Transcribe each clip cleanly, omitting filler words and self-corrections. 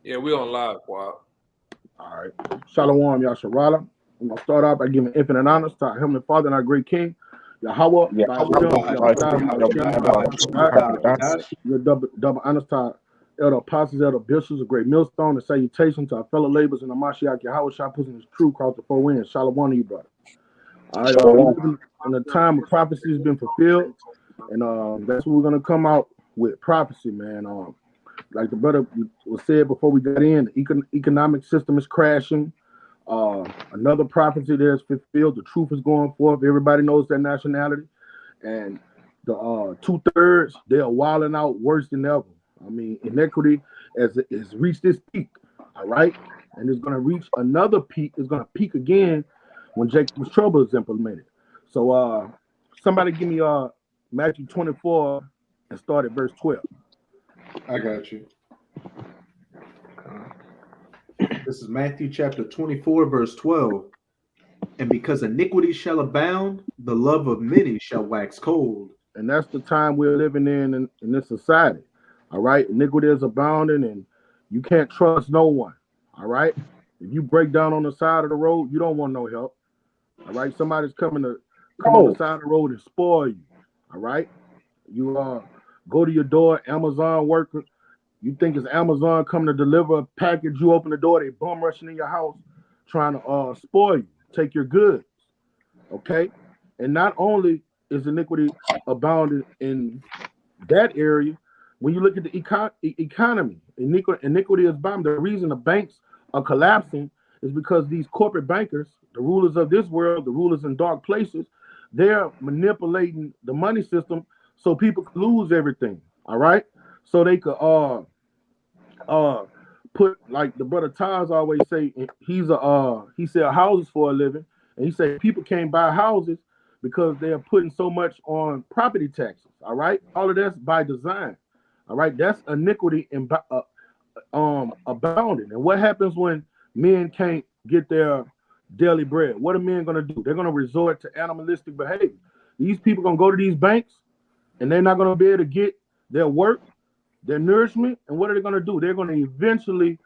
Yeah, we on live, Quad. All right. Shalom, Yasharala. I'm going to start off by giving infinite honors to our Heavenly Father and our great King, Yahweh, Yeah, by how Hashem, about Yahweh, Your double honors to our elder apostles, elder bishops, a great millstone, and salutation to our fellow laborers in the Mashiach Yahweh, Shah, pushing his true across the four winds. Shalom to you, brother. All right. We live in a time of prophecy has been fulfilled, and that's what we're going to come out with prophecy, man. Like the brother was said before we got in, the economic system is crashing. Another prophecy that is fulfilled. The truth is going forth. Everybody knows that nationality, and the 2/3 they are wilding out worse than ever. I mean, inequity has reached its peak. All right, and it's going to reach another peak. It's going to peak again when Jacob's trouble is implemented. So, somebody give me Matthew 24 and start at verse 12. I got you. This is Matthew chapter 24, verse 12. And because iniquity shall abound, the love of many shall wax cold. And that's the time we're living in this society. All right. Iniquity is abounding and you can't trust no one. All right. If you break down on the side of the road, you don't want no help. All right. Somebody's coming to come on the side of the road and spoil you. All right. You go to your door, Amazon worker. You think it's Amazon coming to deliver a package. You open the door, they bum rushing in your house, trying to spoil you, take your goods. Okay. And not only is iniquity abounding in that area, when you look at the economy, iniquity is abounding. The reason the banks are collapsing is because these corporate bankers, the rulers of this world, the rulers in dark places, they're manipulating the money system so people can lose everything. All right. So they could put, like the brother Taz always say, he sell houses for a living, and he say people can't buy houses because they are putting so much on property taxes. All right, all of that's by design. All right, that's iniquity and abounding. And what happens when men can't get their daily bread? What are men gonna do? They're gonna resort to animalistic behavior. These people gonna go to these banks, and they're not gonna be able to get their work, their nourishment, and what are they going to do? They're going to eventually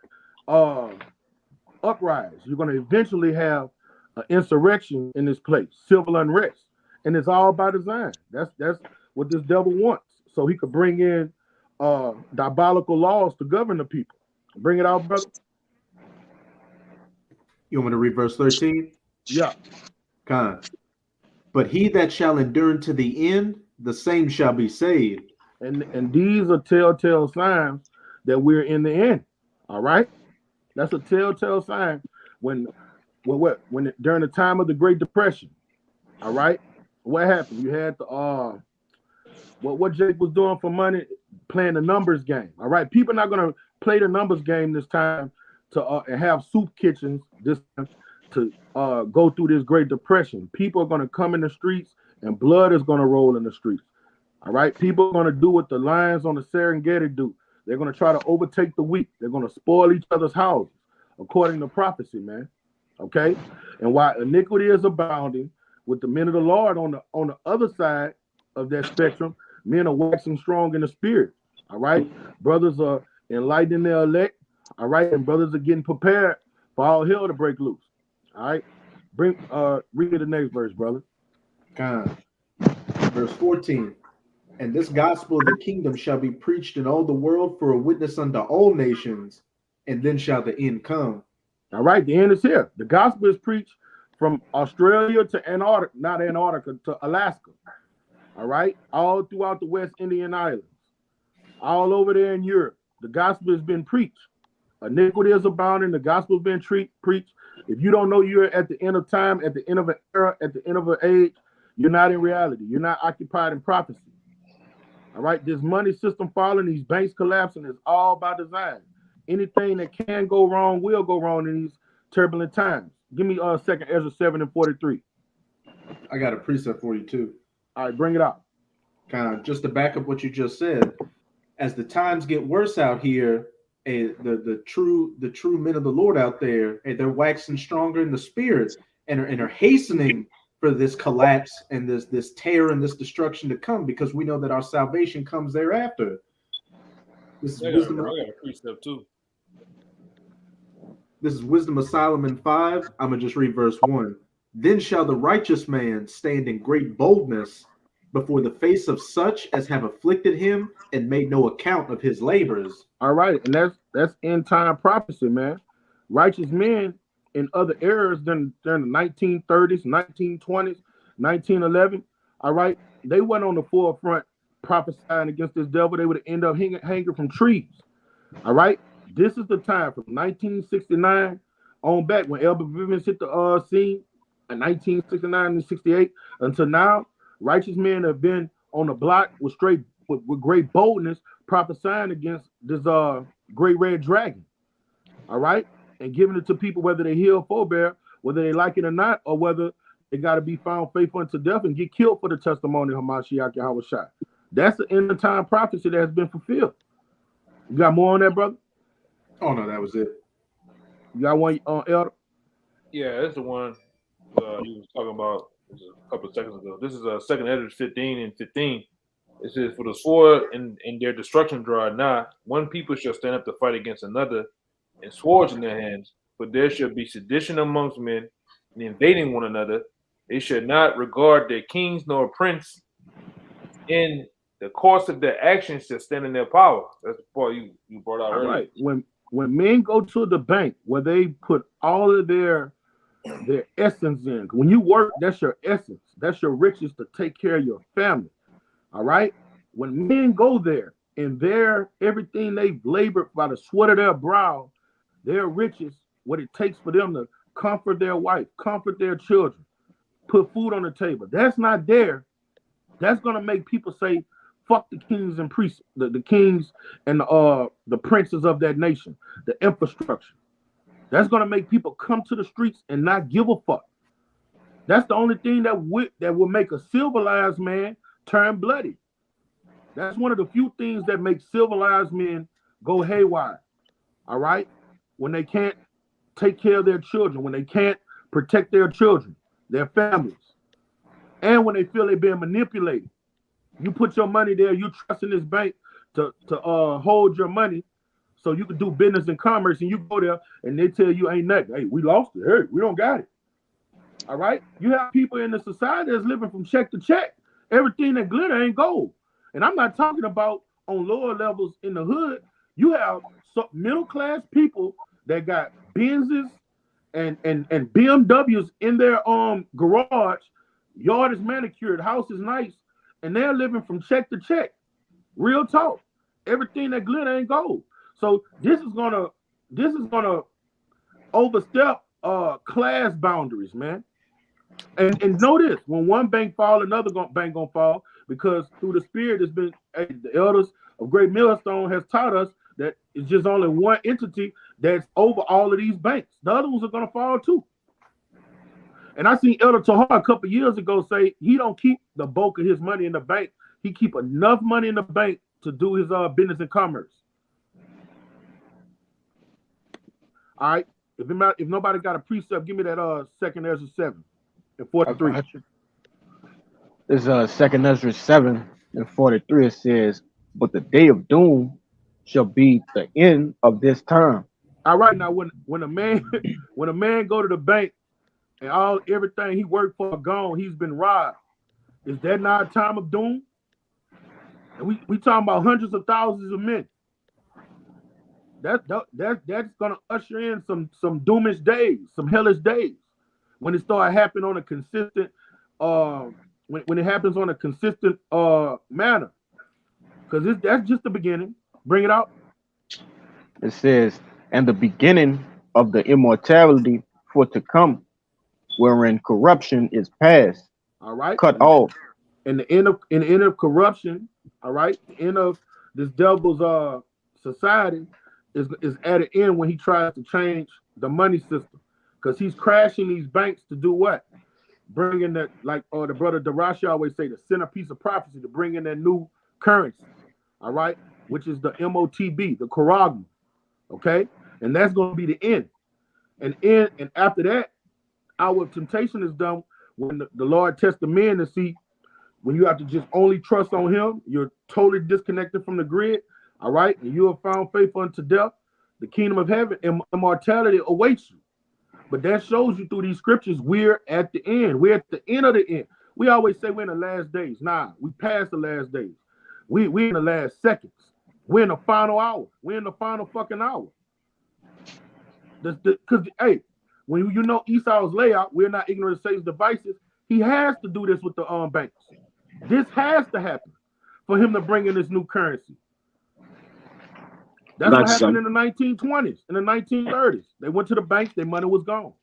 uprise. You're going to eventually have an insurrection in this place, civil unrest, and it's all by design. That's what this devil wants, so he could bring in diabolical laws to govern the people. Bring it out, brother. You want me to read verse 13? Yeah. But he that shall endure to the end, the same shall be saved. And these are telltale signs that we're in the end. All right, that's a telltale sign when during the time of the Great Depression. All right, what happened? You had the what Jake was doing for money, playing the numbers game. All right, people are not gonna play the numbers game this time to and have soup kitchens this time to go through this Great Depression. People are gonna come in the streets and blood is gonna roll in the streets. All right, people are going to do what the lions on the Serengeti do. They're going to try to overtake the weak. They're going to spoil each other's houses, according to prophecy, man. Okay, and while iniquity is abounding, with the men of the Lord on the other side of that spectrum, men are waxing strong in the spirit. All right, brothers are enlightening their elect. All right, and brothers are getting prepared for all hell to break loose. All right, read the next verse, brother. Verse 14. And this gospel of the kingdom shall be preached in all the world for a witness unto all nations, and then shall the end come. All right, the end is here. The gospel is preached from Australia to Antarctica, not Antarctica, to Alaska. All right, all throughout the West Indian Islands, all over there in Europe. The gospel has been preached. Iniquity is abounding. The gospel has been preached. If you don't know you're at the end of time, at the end of an era, at the end of an age, you're not in reality. You're not occupied in prophecy. All right, this money system falling, these banks collapsing is all by design. Anything that can go wrong will go wrong in these turbulent times. Give me 2nd Ezra 7:43. I got a precept for you too. All right, bring it out. Just to back up what you just said. As the times get worse out here, the true men of the Lord out there, they're waxing stronger in the spirits and are hastening for this collapse and this terror and this destruction to come, because we know that our salvation comes thereafter. I got a precept too. This is Wisdom of Solomon 5. I'm going to just read verse 1. Then shall the righteous man stand in great boldness before the face of such as have afflicted him and made no account of his labors. All right, and that's end time prophecy, man. Righteous men in other eras during the 1930s, 1920s, 1911. All right, they went on the forefront prophesying against this devil. They would end up hanging from trees. All right, this is the time from 1969 on back when Elder Vivens hit the scene in 1969 and 68 until now. Righteous men have been on the block with great boldness prophesying against this great red dragon. All right, and giving it to people whether they heal, forbear, whether they like it or not, or whether they got to be found faithful unto death and get killed for the testimony of Hamashiach Yahweh Shai. That's the end of time prophecy that has been fulfilled. You got more on that, brother? Oh no, that was it. You got one on Elder? Yeah, that's the one you was talking about a couple of seconds ago. This is 2nd Ezra 15 and 15. It says, "For the sword and their destruction draw nigh. One people shall stand up to fight against another, and swords in their hands. But there shall be sedition amongst men, and invading one another. They shall not regard their kings nor prince. In the course of their actions shall stand in their power." That's the part you brought out earlier. Right. When men go to the bank where they put all of their essence in, when you work, that's your essence, that's your riches to take care of your family. All right. When men go there and their everything they've labored by the sweat of their brow, their riches, what it takes for them to comfort their wife, comfort their children, put food on the table, that's not there. That's gonna make people say, fuck the kings and priests, the kings and the princes of that nation, the infrastructure. That's gonna make people come to the streets and not give a fuck. That's the only thing that will make a civilized man turn bloody. That's one of the few things that make civilized men go haywire. All right, when they can't take care of their children, when they can't protect their children, their families, and when they feel they're being manipulated. You put your money there, you trust in this bank to hold your money so you can do business and commerce, and you go there and they tell you ain't nothing. Hey, we lost it. Hey, we don't got it. All right? You have people in the society that's living from check to check. Everything that glitter ain't gold. And I'm not talking about on lower levels in the hood. You have middle-class people that got Benzes and BMWs in their garage. Yard is manicured, house is nice, and they're living from check to check. Real talk. Everything that glitter ain't gold. So this is gonna overstep class boundaries, man. And know this: when one bank fall, another bank gonna fall, because through the spirit, it's been the elders of Great Millstone has taught us that it's just only one entity that's over all of these banks. The other ones are gonna fall too. And I seen Elder Tahar a couple years ago say he don't keep the bulk of his money in the bank. He keep enough money in the bank to do his business and commerce. All right. If nobody got a precept, give me that 2nd Ezra 7 and 43. This is 2nd Ezra 7 and 43. It says, "But the day of doom shall be the end of this term." All right. Now when a man go to the bank and everything he worked for gone, he's been robbed. Is that not a time of doom? And we talking about hundreds of thousands of men. That's gonna usher in some doomish days, some hellish days, when it start happening on a consistent when it happens on a consistent manner. Because that's just the beginning. Bring it out. It says, "And the beginning of the immortality for to come, wherein corruption is past." All right. Cut off. And the end of corruption, all right, the end of this devil's society is at an end when he tries to change the money system, because he's crashing these banks to do what? Bring in that, like the brother Darashi always say, the centerpiece of prophecy, to bring in that new currency, all right, which is the MOTB, the Koragma, okay, and that's going to be the end. And after that, our temptation is done when the Lord tests the men to see when you have to just only trust on him. You're totally disconnected from the grid, all right, and you are found faithful unto death. The kingdom of heaven and immortality awaits you. But that shows you through these scriptures, we're at the end. We're at the end of the end. We always say we're in the last days. Nah, we passed the last days. We're in the last seconds. We're in the final hour. We're in the final fucking hour. Because, hey, when you know Esau's layout, we're not ignorant of Satan's devices. He has to do this with the banks. This has to happen for him to bring in this new currency. That's what happened in the 1920s, in the 1930s. They went to the banks, their money was gone.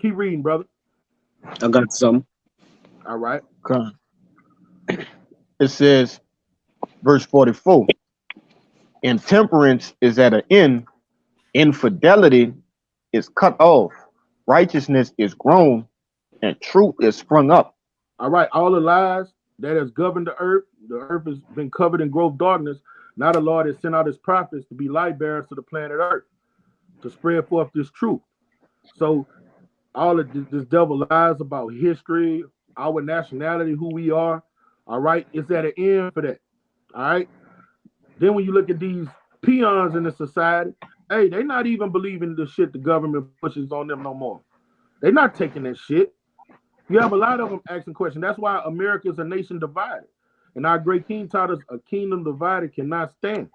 Keep reading, brother. I got some. All right. It says, verse 44, intemperance is at an end, infidelity is cut off, righteousness is grown, and truth is sprung up. All right, all the lies that has governed the earth has been covered in gross darkness. Now the Lord has sent out his prophets to be light bearers to the planet earth, to spread forth this truth. So all of this devil lies about history, our nationality, who we are, all right, it's at an end for that. All right. Then when you look at these peons in the society, hey, they're not even believing the shit the government pushes on them no more. They're not taking that shit. You have a lot of them asking questions. That's why America is a nation divided. And our great king taught us a kingdom divided cannot stand.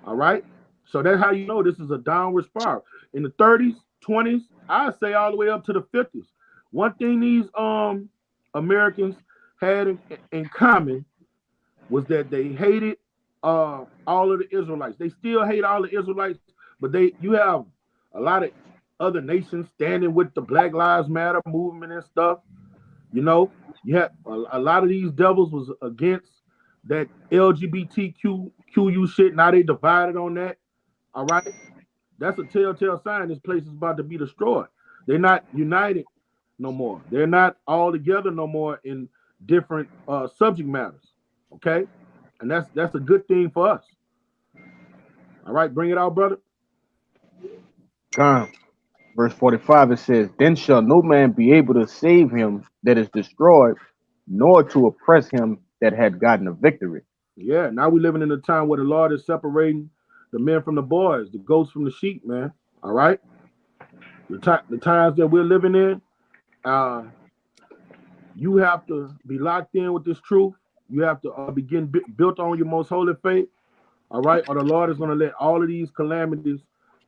All right? So that's how you know this is a downward spiral. In the 30s, 20s, I say all the way up to the 50s. One thing these Americans had in common was that they hated all of the Israelites. They still hate all the Israelites, but you have a lot of other nations standing with the Black Lives Matter movement and stuff. You know, you have a lot of these devils was against that LGBTQ shit. Now they divided on that. All right. That's a telltale sign this place is about to be destroyed. They're not united no more. They're not all together no more in different subject matters. Okay. And that's a good thing for us. All right, bring it out, brother. Verse 45, it says, then shall no man be able to save him that is destroyed, nor to oppress him that had gotten a victory. Yeah, now we're living in a time where the Lord is separating the men from the boys, the goats from the sheep, man. All right? The times that we're living in, you have to be locked in with this truth. You have to begin built on your most holy faith. All right? Or the Lord is going to let all of these calamities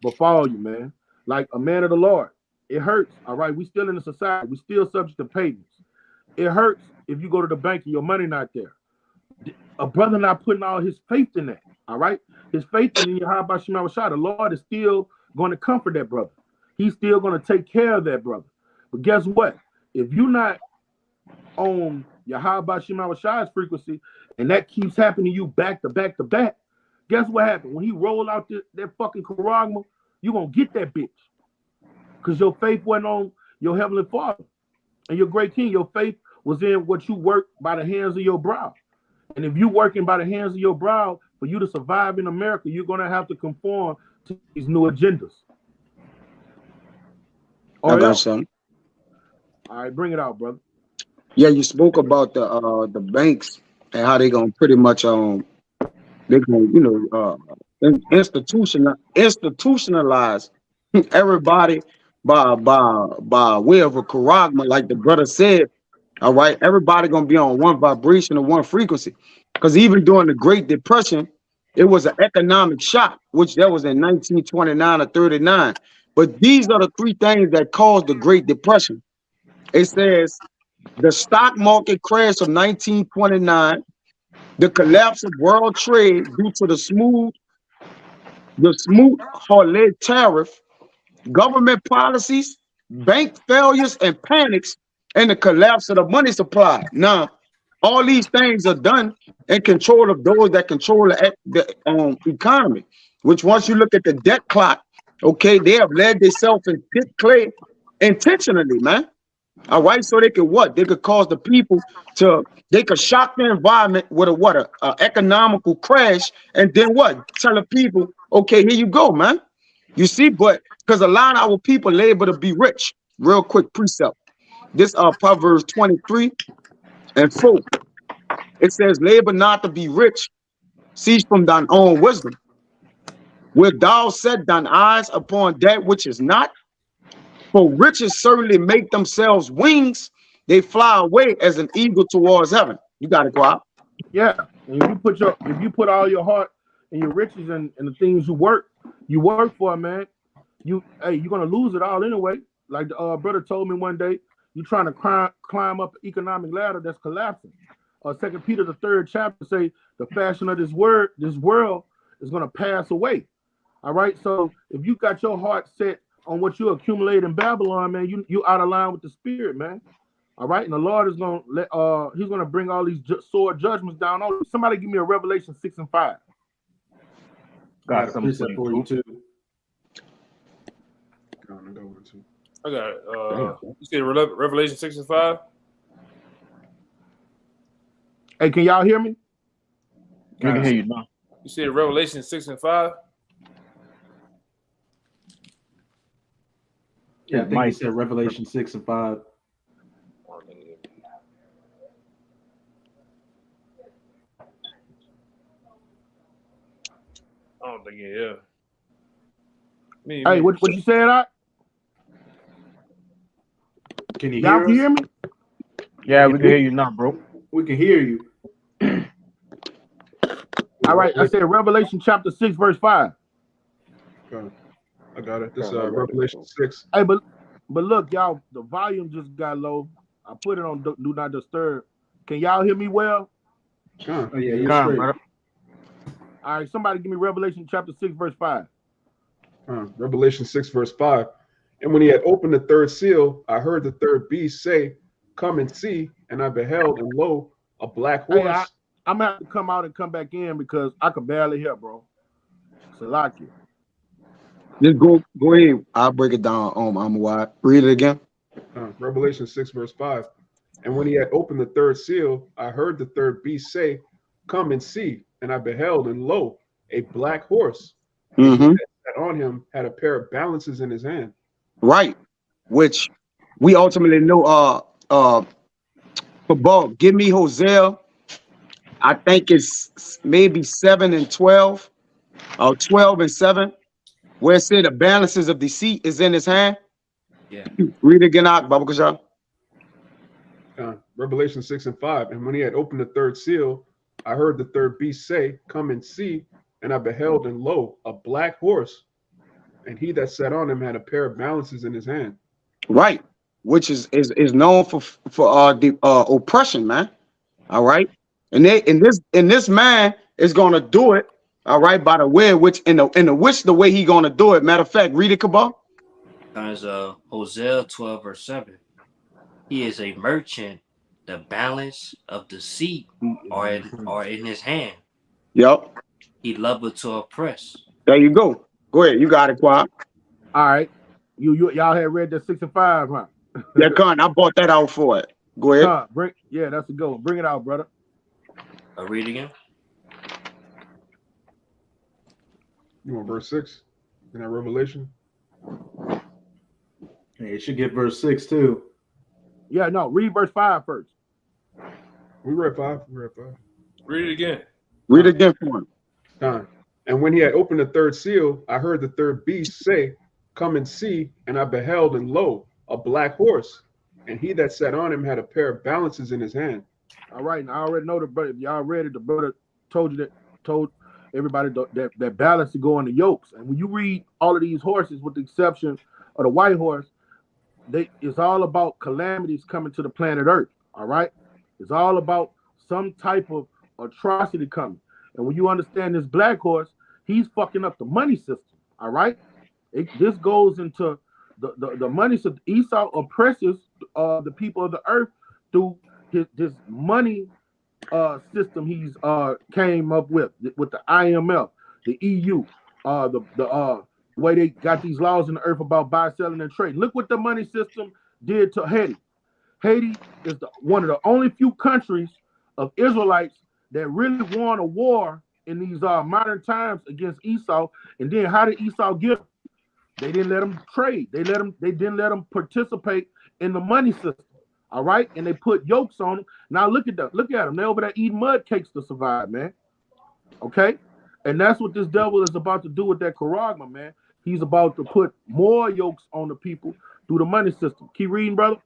befall you, man. Like a man of the Lord, it hurts. All right, we still in the society. We still subject to payments. It hurts if you go to the bank and your money not there. A brother not putting all his faith in that. All right, his faith in Yahweh Shema Shah. The Lord is still going to comfort that brother. He's still going to take care of that brother. But guess what? If you're not on Yahweh Shema Shah's frequency, and that keeps happening to you back to back to back, guess what happened? When he rolled out that fucking charagma, you're going to get that bitch. Because your faith wasn't on your heavenly Father and your great king. Your faith was in what you work by the hands of your brow. And if you're working by the hands of your brow, for you to survive in America, you're going to have to conform to these new agendas. I got some. All right, bring it out, brother. Yeah, you spoke about the banks and how they're going to pretty much they're going institutionalize everybody by way of a charagma, like the brother said. All right, everybody gonna be on one vibration or one frequency. Because even during the Great Depression, it was an economic shock, which that was in 1929 or 39. But these are the three things that caused the Great Depression. It says the stock market crash of 1929, the collapse of world trade due to the Smoot-Hawley tariff, government policies, bank failures and panics, and the collapse of the money supply. Now, all these things are done in control of those that control the economy, which once you look at the debt clock, okay, they have led themselves in pit clay intentionally, man. All right, so they could what? They could cause the people they could shock the environment with a economical crash, and then what? Tell the people, okay, here you go, man. You see, but because a lot of our people labor to be rich. Real quick precept. This Proverbs 23:4. It says, labor not to be rich, cease from thine own wisdom. Wilt thou set thine eyes upon that which is not? For riches certainly make themselves wings. They fly away as an eagle towards heaven. You got it, Quab. Yeah. And if you put all your heart and your riches and the things you work for, man, you're gonna lose it all anyway. Like the brother told me one day, you're trying to climb up an economic ladder that's collapsing. 2 Peter the 3rd chapter say the fashion of this world is gonna pass away. All right. So if you got your heart set on what you accumulate in Babylon, man, you out of line with the spirit, man. All right. And the Lord is gonna he's gonna bring all these sword judgments down on you. Somebody give me a Revelation 6 and 5. Got some for you too. I got it. You said Revelation 6 and 5? Hey, can y'all hear me? We can hear you now. You said Revelation 6 and 5? Yeah, I think he said Revelation 6 and 5. I don't think it is. Hey, what you said, I? Can you Y'all hear can us? hear me? Yeah, we can hear you now, bro. We can hear you. All right, I said Revelation chapter 6, verse 5. Okay. I got it. This Revelation 6. Hey, but look, y'all, the volume just got low. I put it on do not disturb. Can y'all hear me well? Huh. Oh yeah, you're straight. Brother. All right, somebody give me Revelation chapter 6, verse 5. Revelation 6, verse 5. And when he had opened the third seal, I heard the third beast say, "Come and see." And I beheld, and lo, a black horse. Hey, I'm gonna have to come out and come back in because I can barely hear, bro. Salakia. Just go ahead. I'll break it down. I'm wide. Read it again. Revelation 6, verse 5. And when he had opened the third seal, I heard the third beast say, "Come and see." And I beheld, and lo, a black horse. And he that sat on him had a pair of balances in his hand. Right. Which we ultimately know. Football. Give me Hosea. I think it's maybe 7 and 12, or 12 and 7, where it said the balances of deceit is in his hand. Yeah. Read it again out, Baba Kasha. Revelation 6 and 5. And when he had opened the third seal, I heard the third beast say, "Come and see." And I beheld, and lo, a black horse. And he that sat on him had a pair of balances in his hand. Right. Which is known for the oppression, man. All right. And this man is gonna do it, all right, by the way which the way he gonna do it. Matter of fact, read it, Kabal. Times Hosea 12 verse 7. He is a merchant. The balance of deceit are in his hand. Yep. He loveth to oppress. There you go. Go ahead. You got it, Quad. All right. Y'all had read that 6 and 5, huh? Yeah, Con, I bought that out for it. Go ahead. That's a good one. Bring it out, brother. I'll read again. You want verse 6 in that Revelation? Hey, it should get verse 6 too. Yeah, no, read verse 5 first. We read 5. Read it again. Read it again for him. And when he had opened the third seal, I heard the third beast say, "Come and see." And I beheld, and lo, a black horse. And he that sat on him had a pair of balances in his hand. All right, and I already know the brother. If y'all read it, the brother told everybody that balance to go on the yokes. And when you read all of these horses, with the exception of the white horse, it's all about calamities coming to the planet Earth. All right, it's all about some type of atrocity coming. And when you understand this black horse, he's fucking up the money system. All right, this goes into the money system. Esau oppresses the people of the earth through his money system he's came up with the IMF, the EU, the way they got these laws in the earth about buy, selling, and trade. Look what the money system did to Haiti. Haiti is one of the only few countries of Israelites that really won a war in these modern times against Esau. And then how did Esau get them? They didn't let them trade. They didn't let them participate in the money system. All right, and they put yokes on them. Now look at them. Look at them. They're over there eating mud cakes to survive, man. Okay, And that's what this devil is about to do with that charagma, man. He's about to put more yokes on the people through the money system. Keep reading, brother.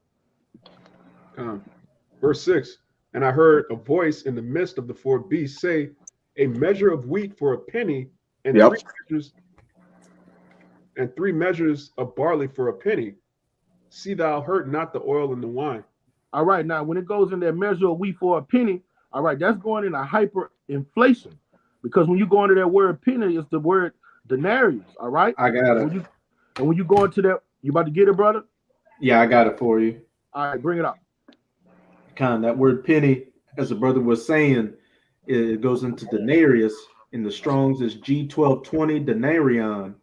Verse 6, and I heard a voice in the midst of the four beasts say, a measure of wheat for a penny, and Yep. three measures of barley for a penny. See thou hurt not the oil and the wine. All right, now when it goes in that measure of wheat for a penny, all right, that's going into hyperinflation. Because when you go into that word penny, it's the word denarius, all right? I got it. When you go into that, you about to get it, brother? Yeah, I got it for you. All right, bring it up. That word penny, as the brother was saying, it goes into denarius. In the Strong's is G1220 denarion.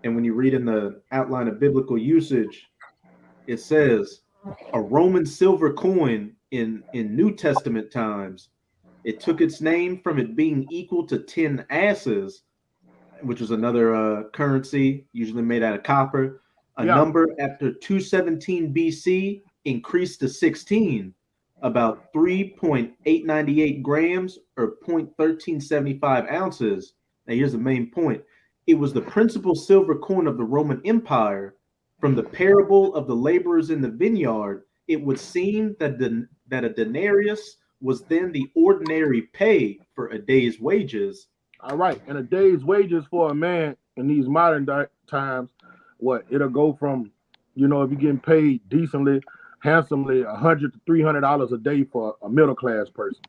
And when you read in the outline of biblical usage, it says a Roman silver coin in New Testament times. It took its name from it being equal to 10 asses, which was another currency usually made out of copper. A number after 217 BC increased to 16, about 3.898 grams or 0.1375 ounces. Now here's the main point. It was the principal silver coin of the Roman Empire. From the parable of the laborers in the vineyard, it would seem that a denarius was then the ordinary pay for a day's wages. All right, and a day's wages for a man in these modern times, it'll go from, if you're getting paid decently, handsomely, $100 to $300 a day for a middle class person,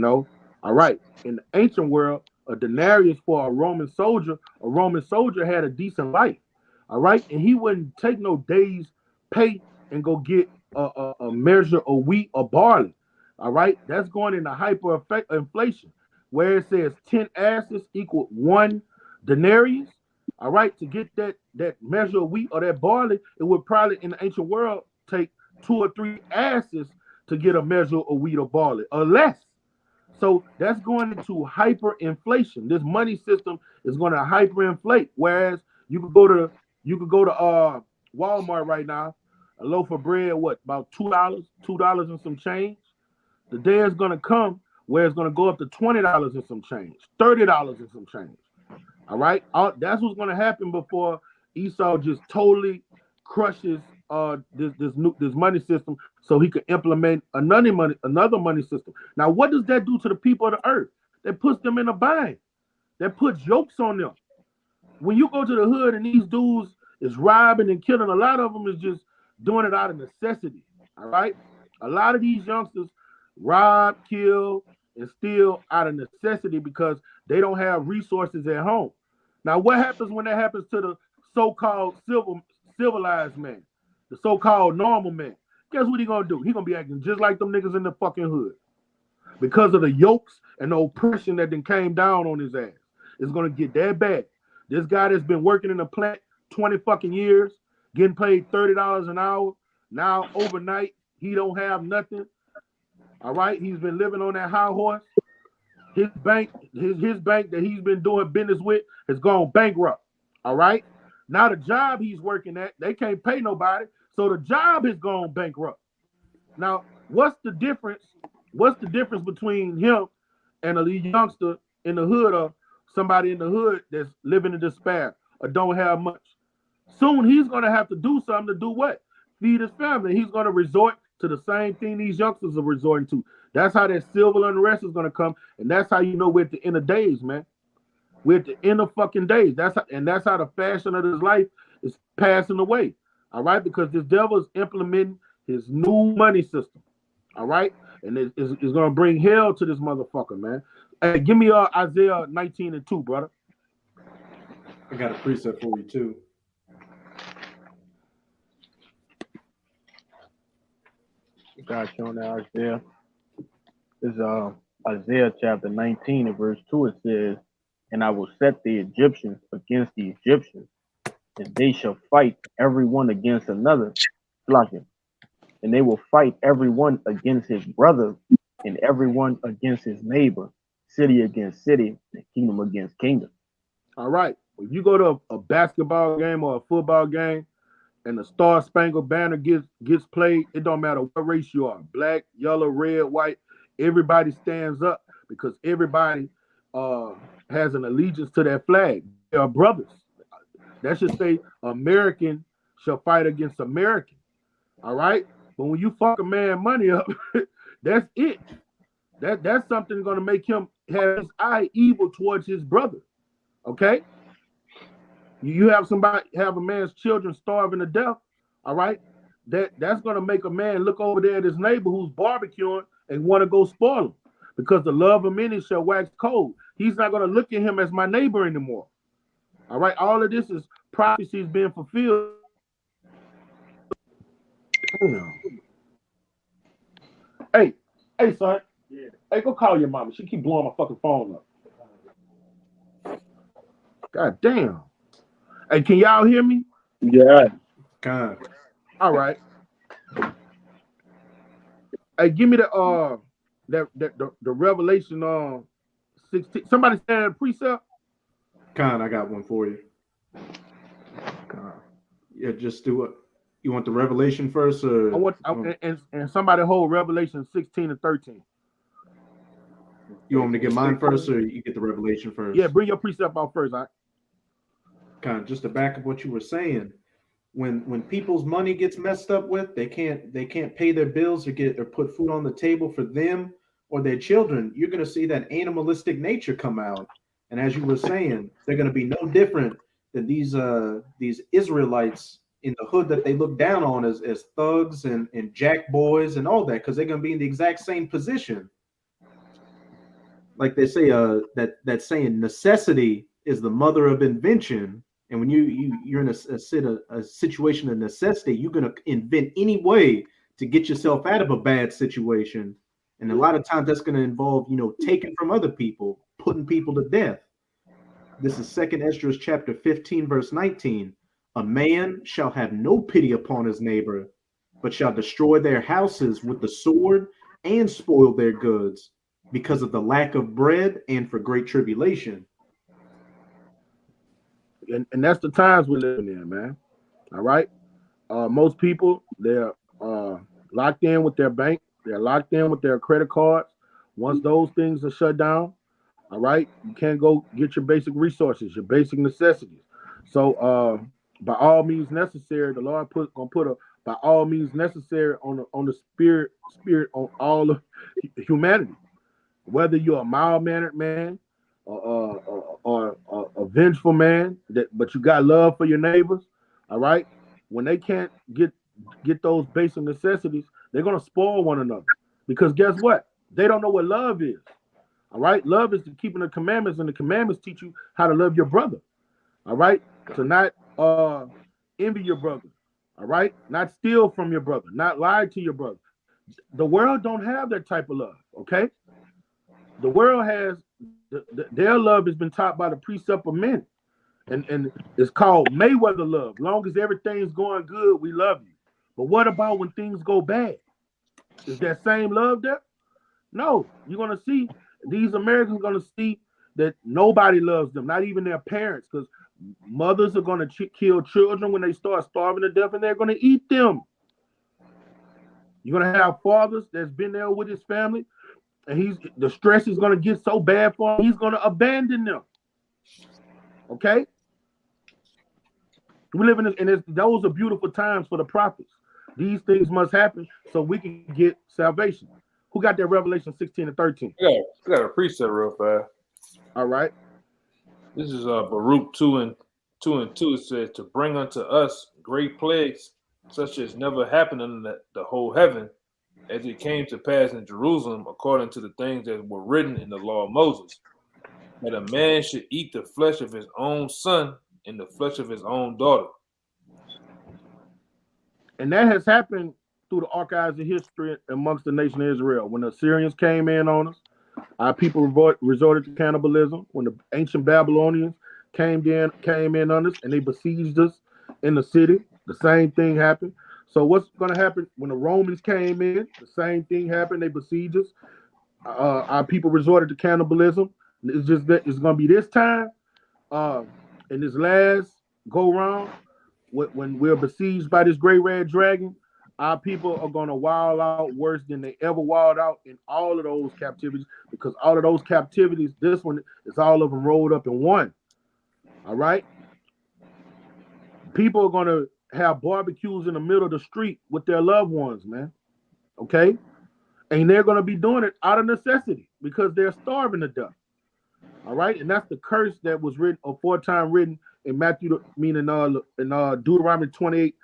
All right, in the ancient world, a denarius for a Roman soldier had a decent life. All right, and he wouldn't take no day's pay and go get a measure of wheat or barley. All right, that's going into hyperinflation, where it says 10 asses equal 1 denarius. All right, to get that measure of wheat or that barley, it would probably in the ancient world take 2 or 3 asses to get a measure of wheat or barley, or less. So that's going into hyperinflation. This money system is going to hyperinflate. Whereas you could go to Walmart right now, a loaf of bread, about $2 and some change. The day is going to come where it's going to go up to $20 and some change, $30 and some change. All right, that's what's going to happen before Esau just totally crushes this money system, so he can implement another money system. Now, what does that do to the people of the earth? That puts them in a bind. That puts yokes on them. When you go to the hood and these dudes is robbing and killing, a lot of them is just doing it out of necessity. All right, a lot of these youngsters rob, kill, and steal out of necessity because they don't have resources at home. Now, what happens when that happens to the so-called civilized man, the so-called normal man? Guess what he gonna do? He gonna be acting just like them niggas in the fucking hood because of the yokes and the oppression that then came down on his ass. It's gonna get that bad. This guy that's been working in the plant 20 fucking years, getting paid $30 an hour, now overnight he don't have nothing. All right, he's been living on that high horse. His bank that he's been doing business with has gone bankrupt. All right, now the job he's working at, they can't pay nobody, so the job has gone bankrupt. Now, what's the difference? What's the difference between him and a youngster in the hood, or somebody in the hood that's living in despair or don't have much? Soon he's gonna have to do something to do what? Feed his family. He's gonna resort to the same thing these youngsters are resorting to. That's how that civil unrest is gonna come, and that's how you know we're at the end of days, man. We're at the end of fucking days. That's how the fashion of this life is passing away. All right, because this devil is implementing his new money system. All right, and it's gonna bring hell to this motherfucker, man. Hey, give me Isaiah 19:2, brother. I got a precept for you too. Got you on that, Isaiah. This is Isaiah chapter 19 and verse 2. It says, and I will set the Egyptians against the Egyptians, and they shall fight everyone against another, and they will fight everyone against his brother, and everyone against his neighbor, city against city, and kingdom against kingdom. All right. If you go to a basketball game or a football game, and the Star Spangled Banner gets played, it don't matter what race you are, black, yellow, red, white, everybody stands up because everybody has an allegiance to that flag. They are brothers. That should say American shall fight against American. All right? But when you fuck a man money up, that's it. That's something gonna make him have his eye evil towards his brother. Okay? You have a man's children starving to death, all right? That's gonna make a man look over there at his neighbor who's barbecuing and want to go spoil him. Because the love of many shall wax cold. He's not gonna look at him as my neighbor anymore. All right, all of this is prophecies being fulfilled. Hey, son. Yeah. Hey, go call your mama. She keep blowing my fucking phone up. God damn. Hey, can y'all hear me? Yeah. God. All right. Hey, give me the Revelation 16. Somebody said a precept. Con, I got one for you. God. Yeah, just do it. You want the Revelation first, or and somebody hold Revelation 16 and 13. You want me to get mine first, or you get the Revelation first? Yeah, bring your precept out first. All right. Kind of just to back up what you were saying. When people's money gets messed up with, they can't pay their bills or put food on the table for them or their children. You're going to see that animalistic nature come out, and as you were saying, they're going to be no different than these Israelites in the hood that they look down on as thugs and jack boys and all that, because they're going to be in the exact same position. Like they say, that saying, necessity is the mother of invention. And when you're in a situation of necessity, you're going to invent any way to get yourself out of a bad situation. And a lot of times that's going to involve, taking from other people, putting people to death. This is 2 Esdras chapter 15, verse 19. A man shall have no pity upon his neighbor, but shall destroy their houses with the sword and spoil their goods because of the lack of bread and for great tribulation. And that's the times we're living in, man. All right. Most people, they're locked in with their bank. They're locked in with their credit cards. Once those things are shut down, all right, you can't go get your basic resources, your basic necessities. So by all means necessary, the Lord gonna put a by all means necessary on the spirit on all of humanity. Whether you're a mild-mannered man, or a vengeful man, but you got love for your neighbors, all right? When they can't get those basic necessities, they're gonna spoil one another. Because guess what? They don't know what love is. All right, love is keeping the commandments, and the commandments teach you how to love your brother. All right, to not envy your brother. All right, not steal from your brother, not lie to your brother. The world don't have that type of love. Okay, the world has their love has been taught by the precept of men, and it's called Mayweather love. Long as everything's going good, we love you. But what about when things go bad? Is that same love there? No, you're gonna see. These Americans are going to see that nobody loves them, not even their parents, because mothers are going to kill children when they start starving to death, and they're going to eat them. You're going to have fathers that's been there with his family, and the stress is going to get so bad for him, he's going to abandon them. Okay? We live in those are beautiful times for the prophets. These things must happen so we can get salvation. Who got that Revelation 16 and 13? Yeah, I got a precept real fast. All right. This is Baruch 2 and 2. It says, to bring unto us great plagues, such as never happened in the whole heaven, as it came to pass in Jerusalem, according to the things that were written in the law of Moses, that a man should eat the flesh of his own son and the flesh of his own daughter. And that has happened through the archives of history amongst the nation of Israel. When the Assyrians came in on us, our people resorted to cannibalism. When the ancient Babylonians came in on us and they besieged us in the city, the same thing happened. So what's going to happen when the Romans came in? The same thing happened. They besieged us. Our people resorted to cannibalism. It's just that it's going to be this time, in this last go round, when we're besieged by this great red dragon. Our people are gonna wild out worse than they ever wild out in all of those captivities, because all of those captivities, this one is all of them rolled up in one. All right. People are gonna have barbecues in the middle of the street with their loved ones, man. Okay. And they're gonna be doing it out of necessity because they're starving to death. All right. And that's the curse that was written aforetime written in Matthew, meaning in Deuteronomy 28,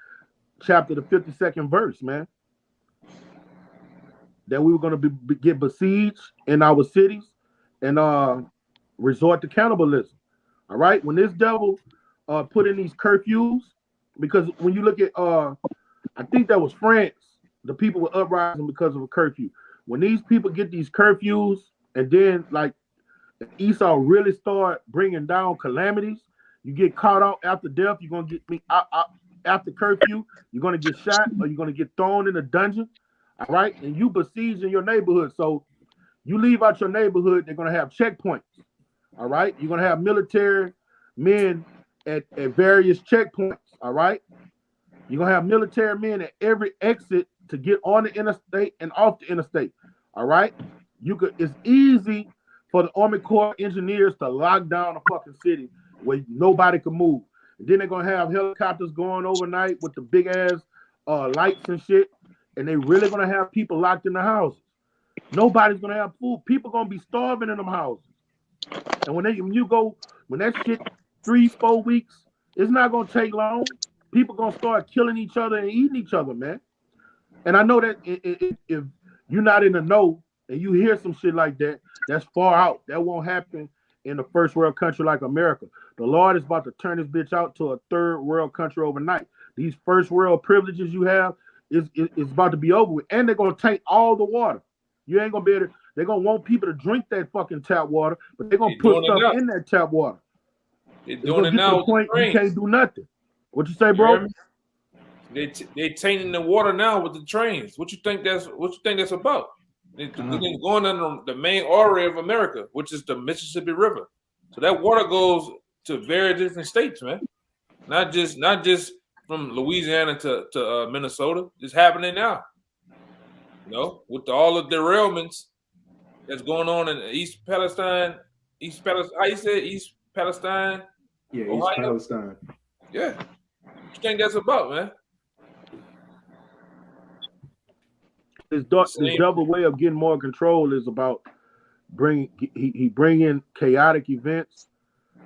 chapter the 52nd verse, man. That we were going to get besieged in our cities and resort to cannibalism. All right. When this devil put in these curfews, because when you look at I think that was France, the people were uprising because of a curfew. When these people get these curfews, and then like Esau really start bringing down calamities, you get caught out after death, you're gonna get me after curfew, you're gonna get shot or you're gonna get thrown in a dungeon. All right, and you besiege in your neighborhood. So you leave out your neighborhood, they're gonna have checkpoints. All right, you're gonna have military men at various checkpoints. All right, you're gonna have military men at every exit to get on the interstate and off the interstate. All right, it's easy for the Army Corps engineers to lock down a fucking city where nobody can move. And then they're gonna have helicopters going overnight with the big ass lights and shit, and they really gonna have people locked in the houses. Nobody's gonna have food. People gonna be starving in them houses. And when that shit 3-4 weeks, it's not gonna take long. People gonna start killing each other and eating each other, man. And I know that if you're not in the know and you hear some shit like that, that's far out. That won't happen in a first world country like America. The Lord is about to turn this bitch out to a third world country overnight. These first world privileges you have is about to be over with. And they're gonna take all the water. You ain't gonna be able to, they're gonna want people to drink that fucking tap water, but they're gonna put stuff in that tap water. They're doing it now with the trains. You can't do nothing. What you say, bro? They tainting the water now with the trains. What you think that's about? They're going under the main artery of America, which is the Mississippi River. So that water goes to very different states, man. Not just from Louisiana to Minnesota. It's happening now. You know, with all the derailments that's going on in East Palestine. How you say it? East Palestine? Yeah, Ohio? East Palestine. Yeah. What you think that's about, man? This double way of getting more control is about bring in chaotic events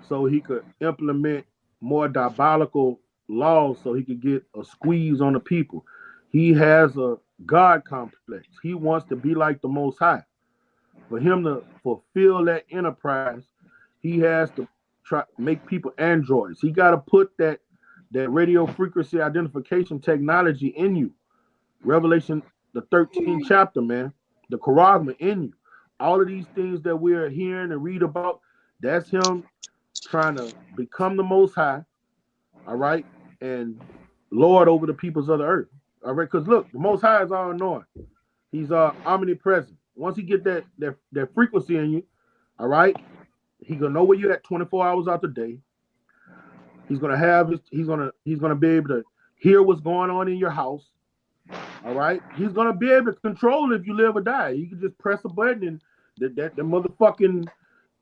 so he could implement more diabolical laws so he could get a squeeze on the people. He has a God complex. He wants to be like the Most High. For him to fulfill that enterprise, he has to try make people androids. He got to put that radio frequency identification technology in you. Revelation, the 13th chapter, man, the charisma in you. All of these things that we're hearing and read about, that's him trying to become the Most High, all right, and Lord over the peoples of the earth, all right. Because look, the Most High is all knowing. He's omnipresent. Once he get that frequency in you, all right, he gonna know where you're at 24 hours out the day. He's gonna be able to hear what's going on in your house. All right, he's gonna be able to control if you live or die. You can just press a button and that motherfucking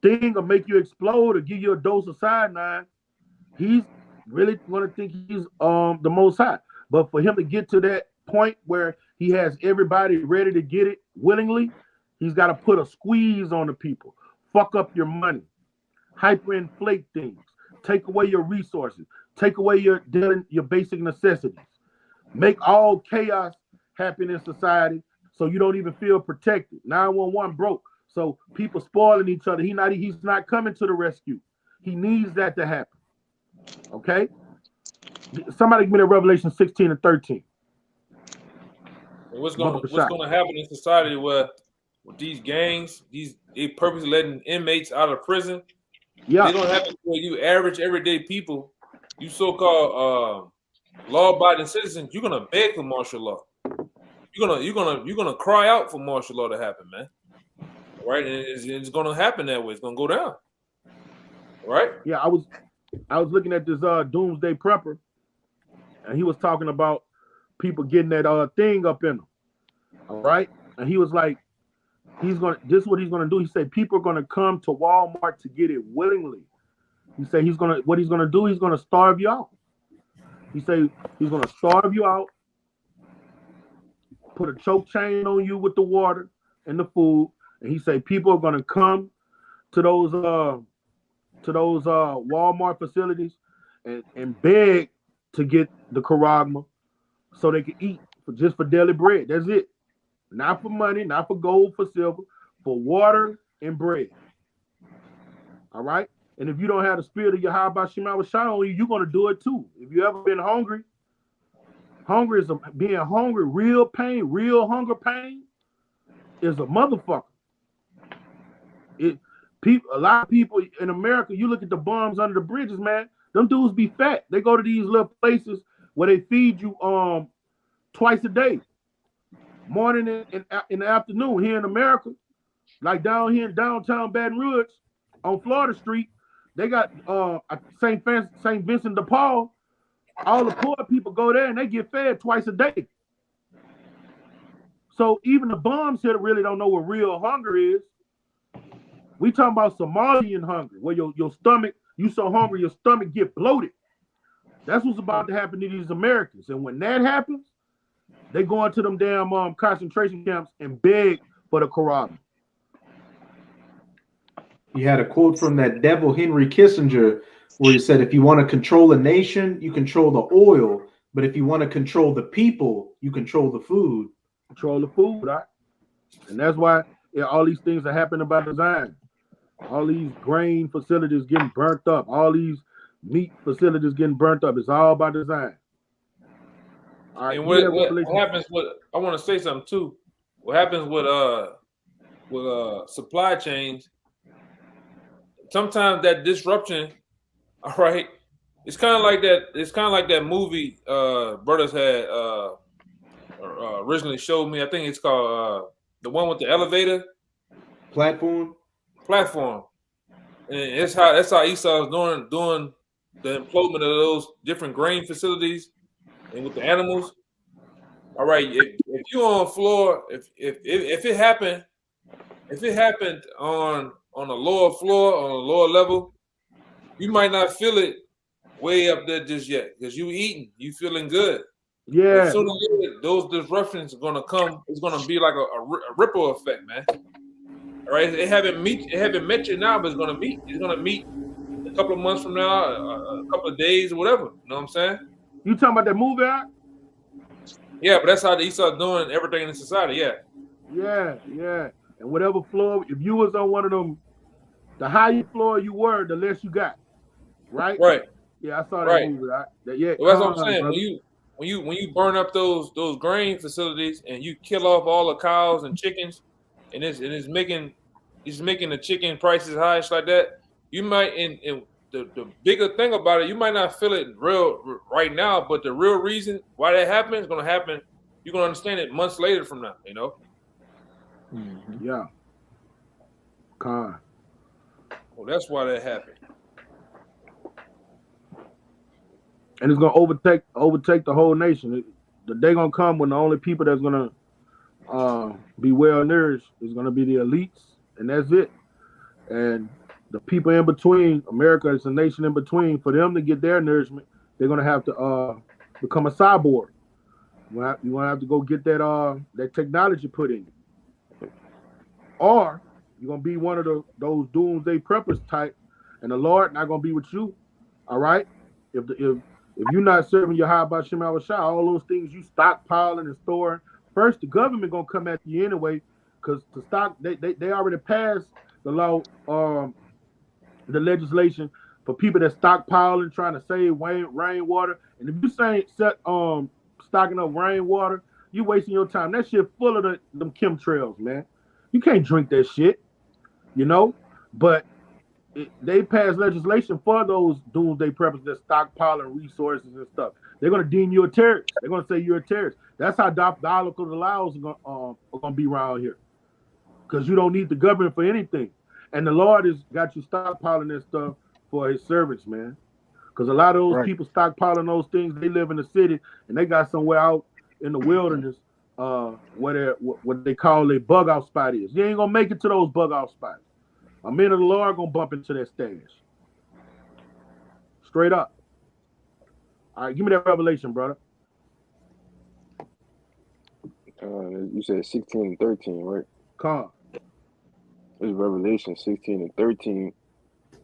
thing will make you explode or give you a dose of cyanide. He's really gonna think he's the Most High. But for him to get to that point where he has everybody ready to get it willingly, he's got to put a squeeze on the people, fuck up your money, hyperinflate things, take away your resources, take away your basic necessities, make all chaos happen in society so you don't even feel protected. 911 broke, so people spoiling each other. He's not coming to the rescue. He needs that to happen. Okay? Somebody give me the Revelation 16 and 13. And what's going to happen in society where with these gangs, they purposely letting inmates out of prison? Yeah, they don't have to where you average everyday people, you so-called law-abiding citizens. You're gonna beg for martial law. You're gonna cry out for martial law to happen, man. Right? And it's gonna happen that way. It's gonna go down. Right? Yeah, I was looking at this doomsday prepper, and he was talking about people getting that thing up in them. All right, and he was like, this is what he's gonna do. He said people are gonna come to Walmart to get it willingly. He said what he's gonna do. He's gonna starve you out. He said he's gonna starve you out, put a choke chain on you with the water and the food, and he said people are gonna come to those Walmart facilities and beg to get the charagma so they can eat just for daily bread. That's it. Not for money, not for gold, for silver, for water and bread. All right? And if you don't have the spirit of Yahweh Shema Shai on you, you're going to do it too. If you ever been hungry, being hungry, real pain, real hunger pain is a motherfucker. A lot of people in America, you look at the bums under the bridges, man, them dudes be fat. They go to these little places where they feed you twice a day. Morning and in the afternoon here in America, like down here in downtown Baton Rouge on Florida Street, they got St. Vincent de Paul. All the poor people go there and they get fed twice a day. So even the bums here really don't know what real hunger is. We talking about Somalian hunger, where your stomach, you so hungry your stomach get bloated. That's what's about to happen to these Americans. And when that happens, they go into them damn concentration camps and beg for the Quran. You had a quote from that devil Henry Kissinger where he said, if you want to control a nation, you control the oil. But if you want to control the people, you control the food. Control the food, right? And that's why all these things are happening by design. All these grain facilities getting burnt up. All these meat facilities getting burnt up. It's all by design. All right, and what happens with, I want to say something too. What happens with supply chains, sometimes that disruption, all right, it's kind of like that movie brothers had originally showed me. I think it's called the one with the elevator platform. And that's how Esau's doing the implodement of those different grain facilities and with the animals. All right, if you on floor, if it happened on a lower floor, on a lower level, you might not feel it way up there just yet because you eating, you feeling good. Yeah. But sooner or later, those disruptions are gonna come. It's gonna be like a ripple effect, man. All right, it haven't met you now, but it's gonna meet. It's gonna meet a couple of months from now, a couple of days, or whatever. You know what I'm saying? You talking about that movie? Yeah, but that's how Esau's doing everything in society. Yeah. Yeah. And whatever floor, if you was on one of them, the higher floor you were, the less you got. Right. Yeah, I saw that movie. Right? Yeah. Well, that's what I'm saying. Brother. When you burn up those grain facilities and you kill off all the cows and chickens, and it's making the chicken prices high, it's like that. You might and the bigger thing about it, you might not feel it real right now, but the real reason why that happened is going to happen. You're going to understand it months later from now. You know. Mm-hmm. Yeah. Con. Well, that's why that happened. And it's gonna overtake the whole nation. The day gonna come when the only people that's gonna be well nourished is gonna be the elites, and that's it. And the people in between, America is a nation in between. For them to get their nourishment, they're gonna have to become a cyborg. You're gonna have to go get that technology put in you, or you're gonna be one of those doomsday preppers type, and the Lord not gonna be with you. All right, if you're not serving your high by Shema Shai, all those things you stockpiling and storing, first the government gonna come at you anyway, because they already passed the law, the legislation for people that stockpiling, trying to save rainwater. And if you stocking up rainwater, you wasting your time. That shit full of them chemtrails, man. You can't drink that shit, you know. But they passed legislation for those doomsday preppers that stockpiling resources and stuff. They're gonna deem you a terrorist. They're gonna say you're a terrorist. That's how diabolical the laws are gonna be around here, because you don't need the government for anything. And the Lord has got you stockpiling this stuff for His servants, man. Because a lot of those people stockpiling those things, they live in the city and they got somewhere out in the wilderness, what they call a bug out spot is. You ain't gonna make it to those bug out spots. A men of the Lord gonna bump into that stash. Straight up. All right, give me that revelation, brother. You said 16 and 13, right? Come. It's Revelation 16 and 13.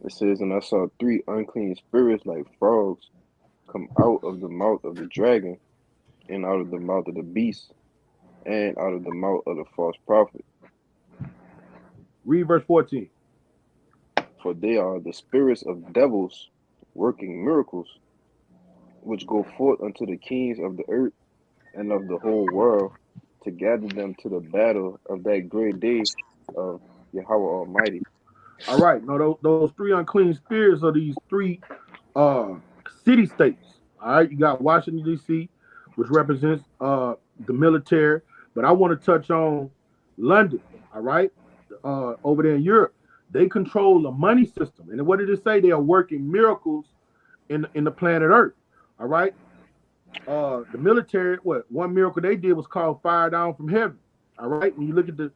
It says, and I saw 3 unclean spirits like frogs come out of the mouth of the dragon, and out of the mouth of the beast, and out of the mouth of the false prophet. Read verse 14. For they are the spirits of devils working miracles, which go forth unto the kings of the earth and of the whole world, to gather them to the battle of that great day of Yahweh Almighty. All right. Now those 3 unclean spirits are these 3 city states. All right. You got Washington, D.C., which represents the military. But I want to touch on London. All right. Over there in Europe. They control the money system. And what did it say? They are working miracles in the planet Earth. All right. The military, one miracle they did was called fire down from heaven. All right. When you look at the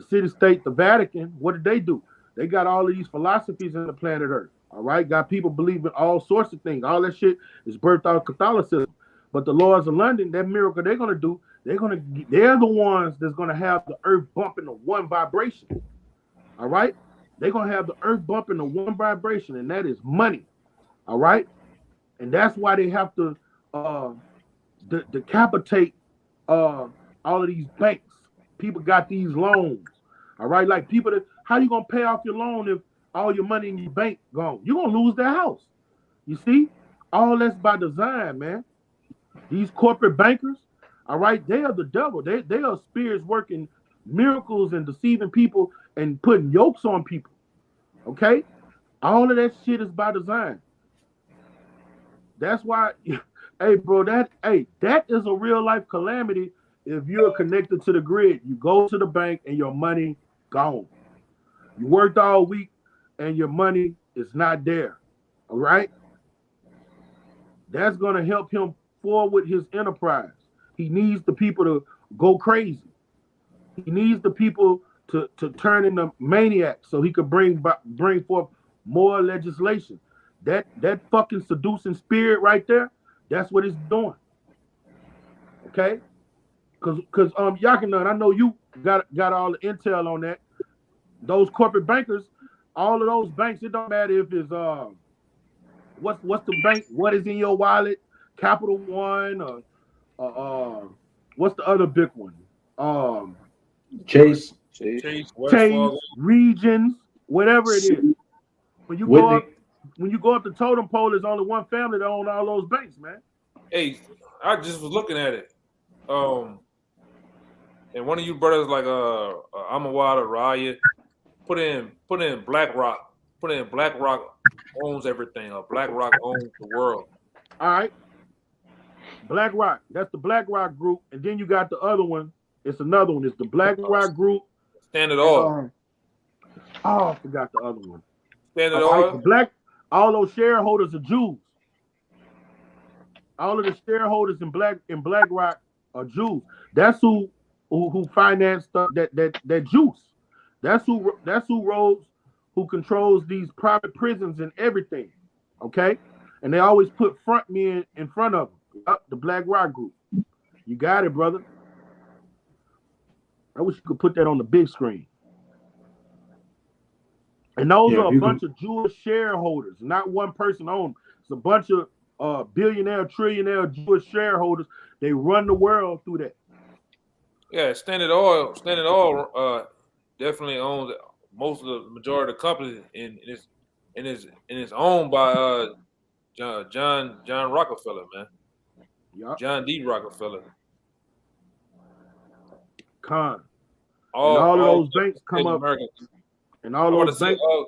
city state, the Vatican, what did they do? They got all of these philosophies in the planet Earth. All right. Got people believing all sorts of things. All that shit is birthed out of Catholicism. But the Lords of London, that miracle they're gonna do, they're the ones that's gonna have the earth bumping to one vibration. All right. They're gonna have the earth bumping to one vibration, and that is money. All right. And that's why they have to decapitate all of these banks. People got these loans. All right, like people how you gonna pay off your loan if all your money in your bank gone? You're gonna lose that house. You see, all that's by design, man. These corporate bankers, all right, they are the devil. They are spirits working miracles and deceiving people and putting yokes on people. Okay, all of that shit is by design. That's why, hey, bro, that is a real life calamity. If you're connected to the grid, you go to the bank and your money gone. You worked all week and your money is not there. All right? That's going to help him forward his enterprise. He needs the people to go crazy. He needs the people to turn into maniacs so he could bring forth more legislation. That fucking seducing spirit right there, that's what it's doing. Okay? Cause Yakinan, I know you got all the intel on that. Those corporate bankers, all of those banks, it don't matter if it's what's the bank, what is in your wallet, Capital One, or what's the other big one? Chase, Regions, whatever it is. When you go up the totem pole, there's only one family that owns all those banks, man. Hey, I just was looking at it. And one of you brothers like Amawada Raya put in BlackRock. Put in BlackRock owns everything. BlackRock owns the world. All right. BlackRock. That's the BlackRock group. And then you got the other one. It's another one. It's the BlackRock group. Standard Oil. I forgot the other one. Standard Oil. All those shareholders are Jews. All of the shareholders in BlackRock are Jews. That's who financed that juice. That's who controls these private prisons and everything. Okay, and they always put front men in front of them. The BlackRock group. You got it, brother. I wish you could put that on the big screen. And those are a bunch of Jewish shareholders, not one person owned. It's a bunch of billionaire, trillionaire Jewish shareholders. They run the world through that. Yeah, Standard Oil definitely owns most of the majority of the companies, and it's owned by John Rockefeller, man. Yep. John D. Rockefeller. All of those banks come up. Americans. And all those banks. Let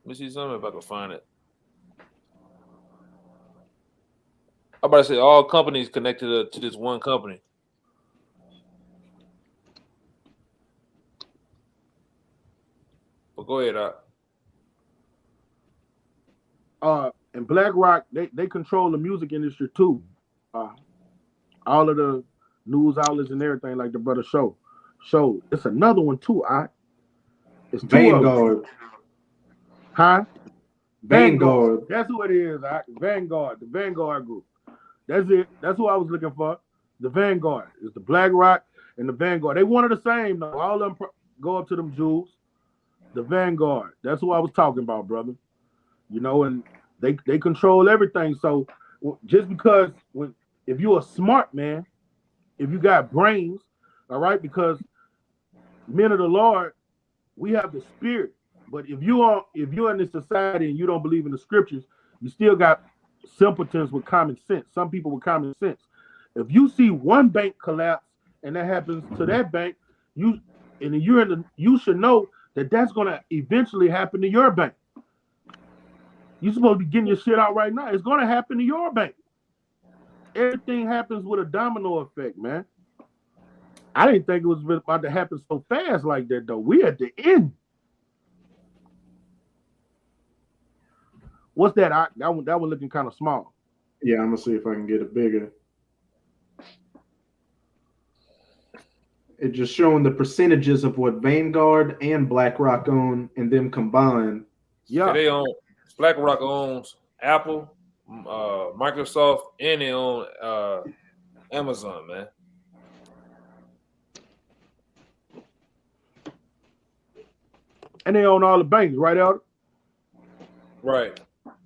me see something if I can find it. I'm about to say all companies connected to this one company. But go ahead, and BlackRock, they control the music industry too. All of the news outlets and everything, like the brother showed. It's another one too. It's two of them. Vanguard. Huh? Vanguard. That's who it is. Vanguard, the Vanguard group. That's it. That's who I was looking for. The Vanguard. It's the BlackRock and the Vanguard. They one of the same though. All of them go up to them Jews. The Vanguard. That's who I was talking about, brother. You know, and they control everything. So just because if you're a smart man, if you got brains, all right, because men of the Lord, we have the spirit. But if you're in this society and you don't believe in the scriptures, you still got simpletons with common sense. Some people with common sense. If you see one bank collapse and that happens to that bank, you should know that that's going to eventually happen to your bank. You're supposed to be getting your shit out right now. It's going to happen to your bank. Everything happens with a domino effect, man. I didn't think it was about to happen so fast like that, though. We at the end. What's that? That one looking kind of small. Yeah, I'm gonna see if I can get it bigger. It's just showing the percentages of what Vanguard and BlackRock own, and them combined. Yeah, they own. BlackRock owns Apple, Microsoft, and they own Amazon, man. And they own all the banks, right, Elder? Right.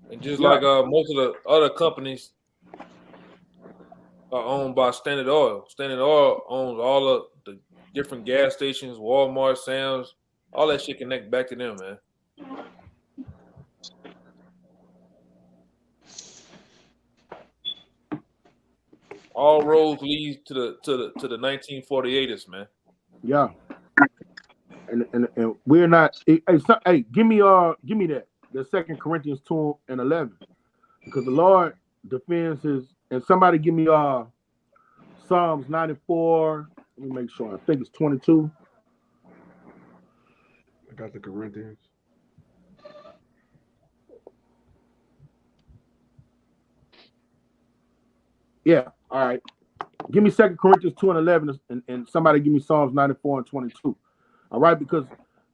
And just like most of the other companies are owned by Standard Oil. Standard Oil owns all of the different gas stations, Walmart, Sam's, all that shit connect back to them, man. All roads lead to the 1948ers, man. Yeah. And we're not. Hey, give me that. The 2 Corinthians 2:11, because the Lord defends his. And somebody give me Psalms 94. Let me make sure. I think it's 22. I got the Corinthians. Yeah. All right. Give me 2 Corinthians 2:11, and somebody give me Psalms 94 and 22. All right, because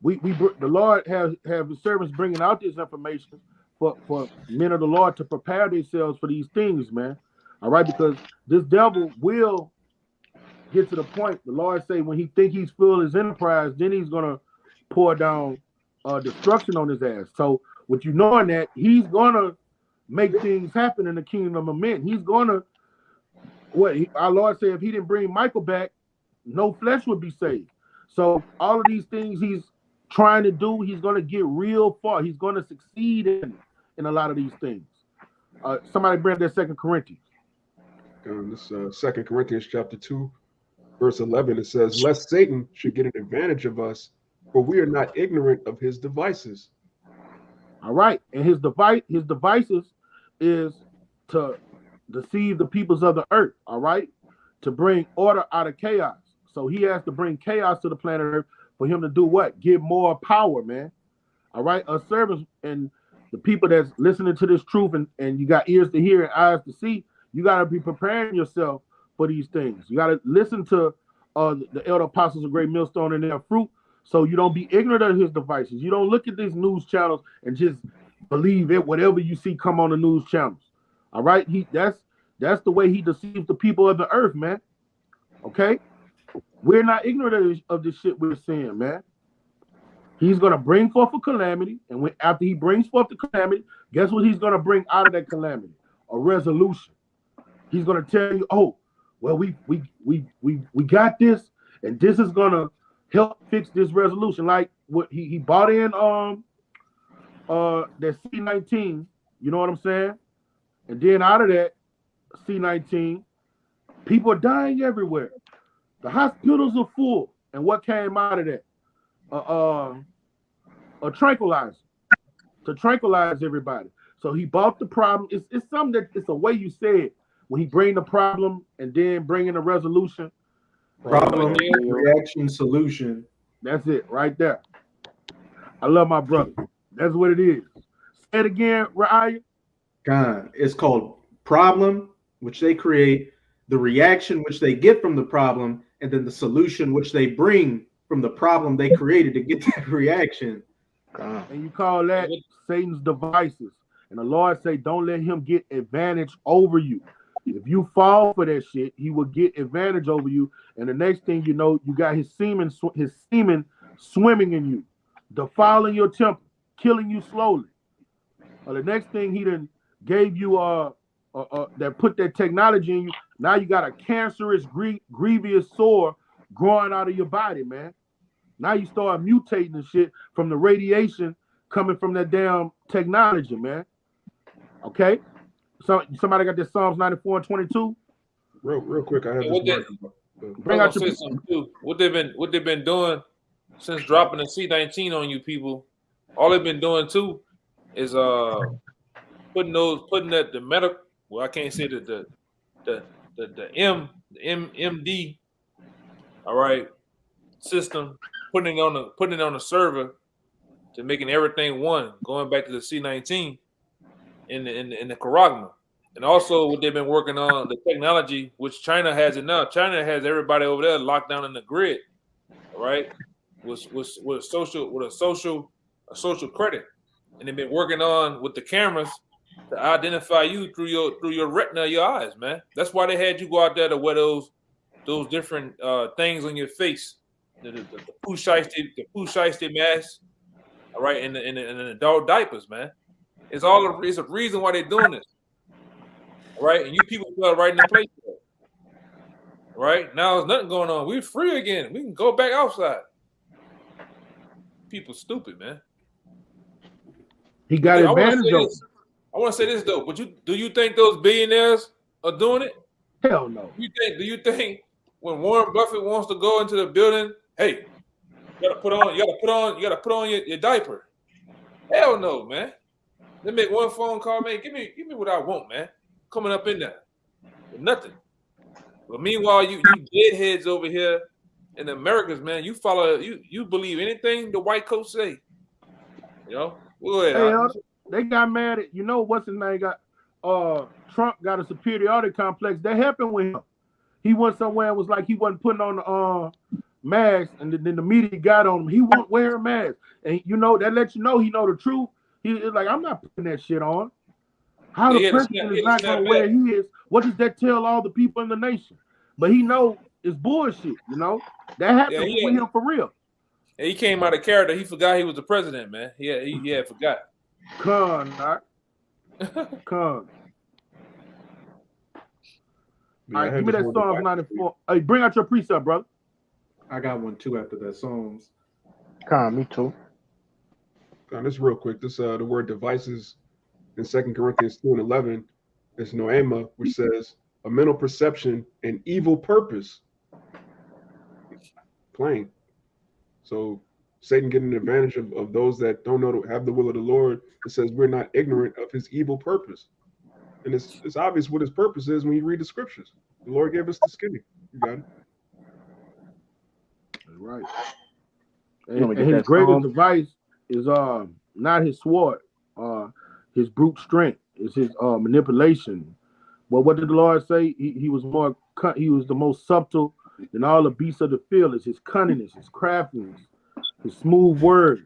the Lord have his servants bringing out this information for men of the Lord to prepare themselves for these things, man. All right, because this devil will get to the point. The Lord say when he think he's full his enterprise, then he's gonna pour down destruction on his ass. So with you knowing that, he's gonna make things happen in the kingdom of men. He's gonna our Lord said if he didn't bring Michael back, no flesh would be saved. So all of these things he's trying to do, he's going to get real far. He's going to succeed in a lot of these things. Somebody bring that 2 Corinthians. This 2 Corinthians chapter 2, verse 11, it says, lest Satan should get an advantage of us, for we are not ignorant of his devices. All right. And his devices is to deceive the peoples of the earth, all right? To bring order out of chaos. So he has to bring chaos to the planet Earth for him to do what? Give more power, man. All right? Us servants and the people that's listening to this truth and you got ears to hear and eyes to see, you got to be preparing yourself for these things. You got to listen to the elder apostles of Great Millstone and their fruit so you don't be ignorant of his devices. You don't look at these news channels and just believe it, whatever you see come on the news channels. All right? That's the way he deceives the people of the earth, man. Okay? We're not ignorant of this shit we're seeing, man. He's going to bring forth a calamity, and after he brings forth the calamity, guess what he's going to bring out of that calamity? A resolution. He's going to tell you, oh, well, we got this, and this is going to help fix this resolution. Like what he bought in that C-19, you know what I'm saying? And then out of that C-19, people are dying everywhere. The hospitals are full. And what came out of that? A tranquilizer to tranquilize everybody. So he bought the problem. It's something that it's a way you say it. When he bring the problem and then bring in a resolution. Problem, reaction, solution. That's it right there. I love my brother. That's what it is. Say it again, Raya. God, it's called problem, which they create, the reaction which they get from the problem, and then the solution which they bring from the problem they created to get that reaction. And you call that Satan's devices. And the Lord say, don't let him get advantage over you. If you fall for that shit, he will get advantage over you. And the next thing you know, you got his semen swimming in you, defiling your temple, killing you slowly. The next thing he done gave you that put that technology in you. Now you got a cancerous, grievous sore growing out of your body, man. Now you start mutating and shit from the radiation coming from that damn technology, man. Okay? So somebody got this Psalms 94 and 22? Real quick, I have this. Bring out your something too. What they've been doing since dropping the C19 on you people, all they've been doing too is putting that the medical, well, I can't say that the MD, all right, system, putting it on the server to making everything one, going back to the C19 in the Caragma. And also what they've been working on, the technology, which China has it now. China has everybody over there locked down in the grid, all right, with a social credit. And they've been working on with the cameras to identify you through your retina, your eyes, man. That's why they had you go out there to wear those different things on your face, the poo shiesty mask, all right, and the adult diapers, man. It's a reason why they're doing this, all right. And you people fell right in the place, right? Now there's nothing going on. We're free again. We can go back outside. People stupid, man. He got advantage of it. I want to say this though, but do you think those billionaires are doing it? Hell no. Do you think when Warren Buffett wants to go into the building, hey, you gotta put on your diaper? Hell no, man. They make one phone call, man. Give me what I want, man. Coming up in there with nothing. But meanwhile, you deadheads over here in the Americas, man, you believe anything the white coats say. You know? Go ahead. They got mad at, what's his name got Trump got a superiority complex. That happened with him. He went somewhere and was like he wasn't putting on the mask, and then the media got on him. He won't wear a mask. And that lets you know he know the truth. He's like, I'm not putting that shit on. How the president is not gonna wear his, what does that tell all the people in the nation? But he know it's bullshit, That happened with him for real. He came out of character. He forgot he was the president, man. He had forgot. Con. All right, give me that Psalms 94. Hey, bring out your precept, brother. I got one too after that Psalms. Con, me too. Con, this real quick. This the word devices in 2 Corinthians 2:11 is noema, which says a mental perception and evil purpose. Plain. So Satan getting advantage of those that don't know to have the will of the Lord. It says we're not ignorant of his evil purpose. And it's obvious what his purpose is when you read the scriptures. The Lord gave us the skinny. You got it. Right. And his greatest device is not his sword, his brute strength, is his manipulation. Well, what did the Lord say? He was the most subtle than all the beasts of the field. Is his cunningness, his craftiness, his smooth words.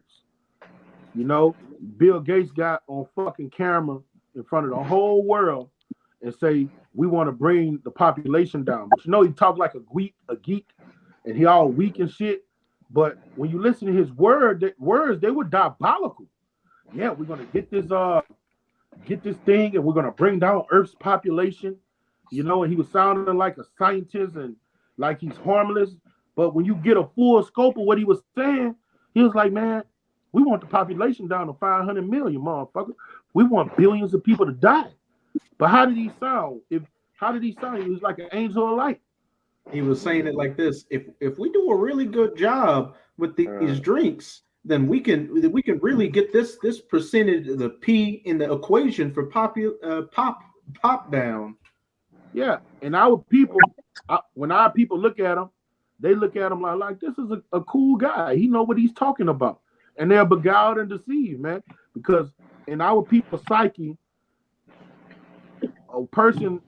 Bill Gates got on fucking camera in front of the whole world and say we want to bring the population down. But he talked like a geek, and he all weak and shit. But when you listen to his words, they were diabolical. Yeah, we're gonna get this thing, and we're gonna bring down Earth's population. And he was sounding like a scientist and like he's harmless. But when you get a full scope of what he was saying, he was like, man, we want the population down to 500 million, motherfucker. We want billions of people to die. But how did he sound? He was like an angel of light. He was saying it like this: if we do a really good job with these drinks, then we can really get this percentage of the P in the equation for pop down. Yeah, and our people, when our people look at him, they look at him like this is a cool guy. He know what he's talking about, and they're beguiled and deceived, man. Because in our people's psyche, a person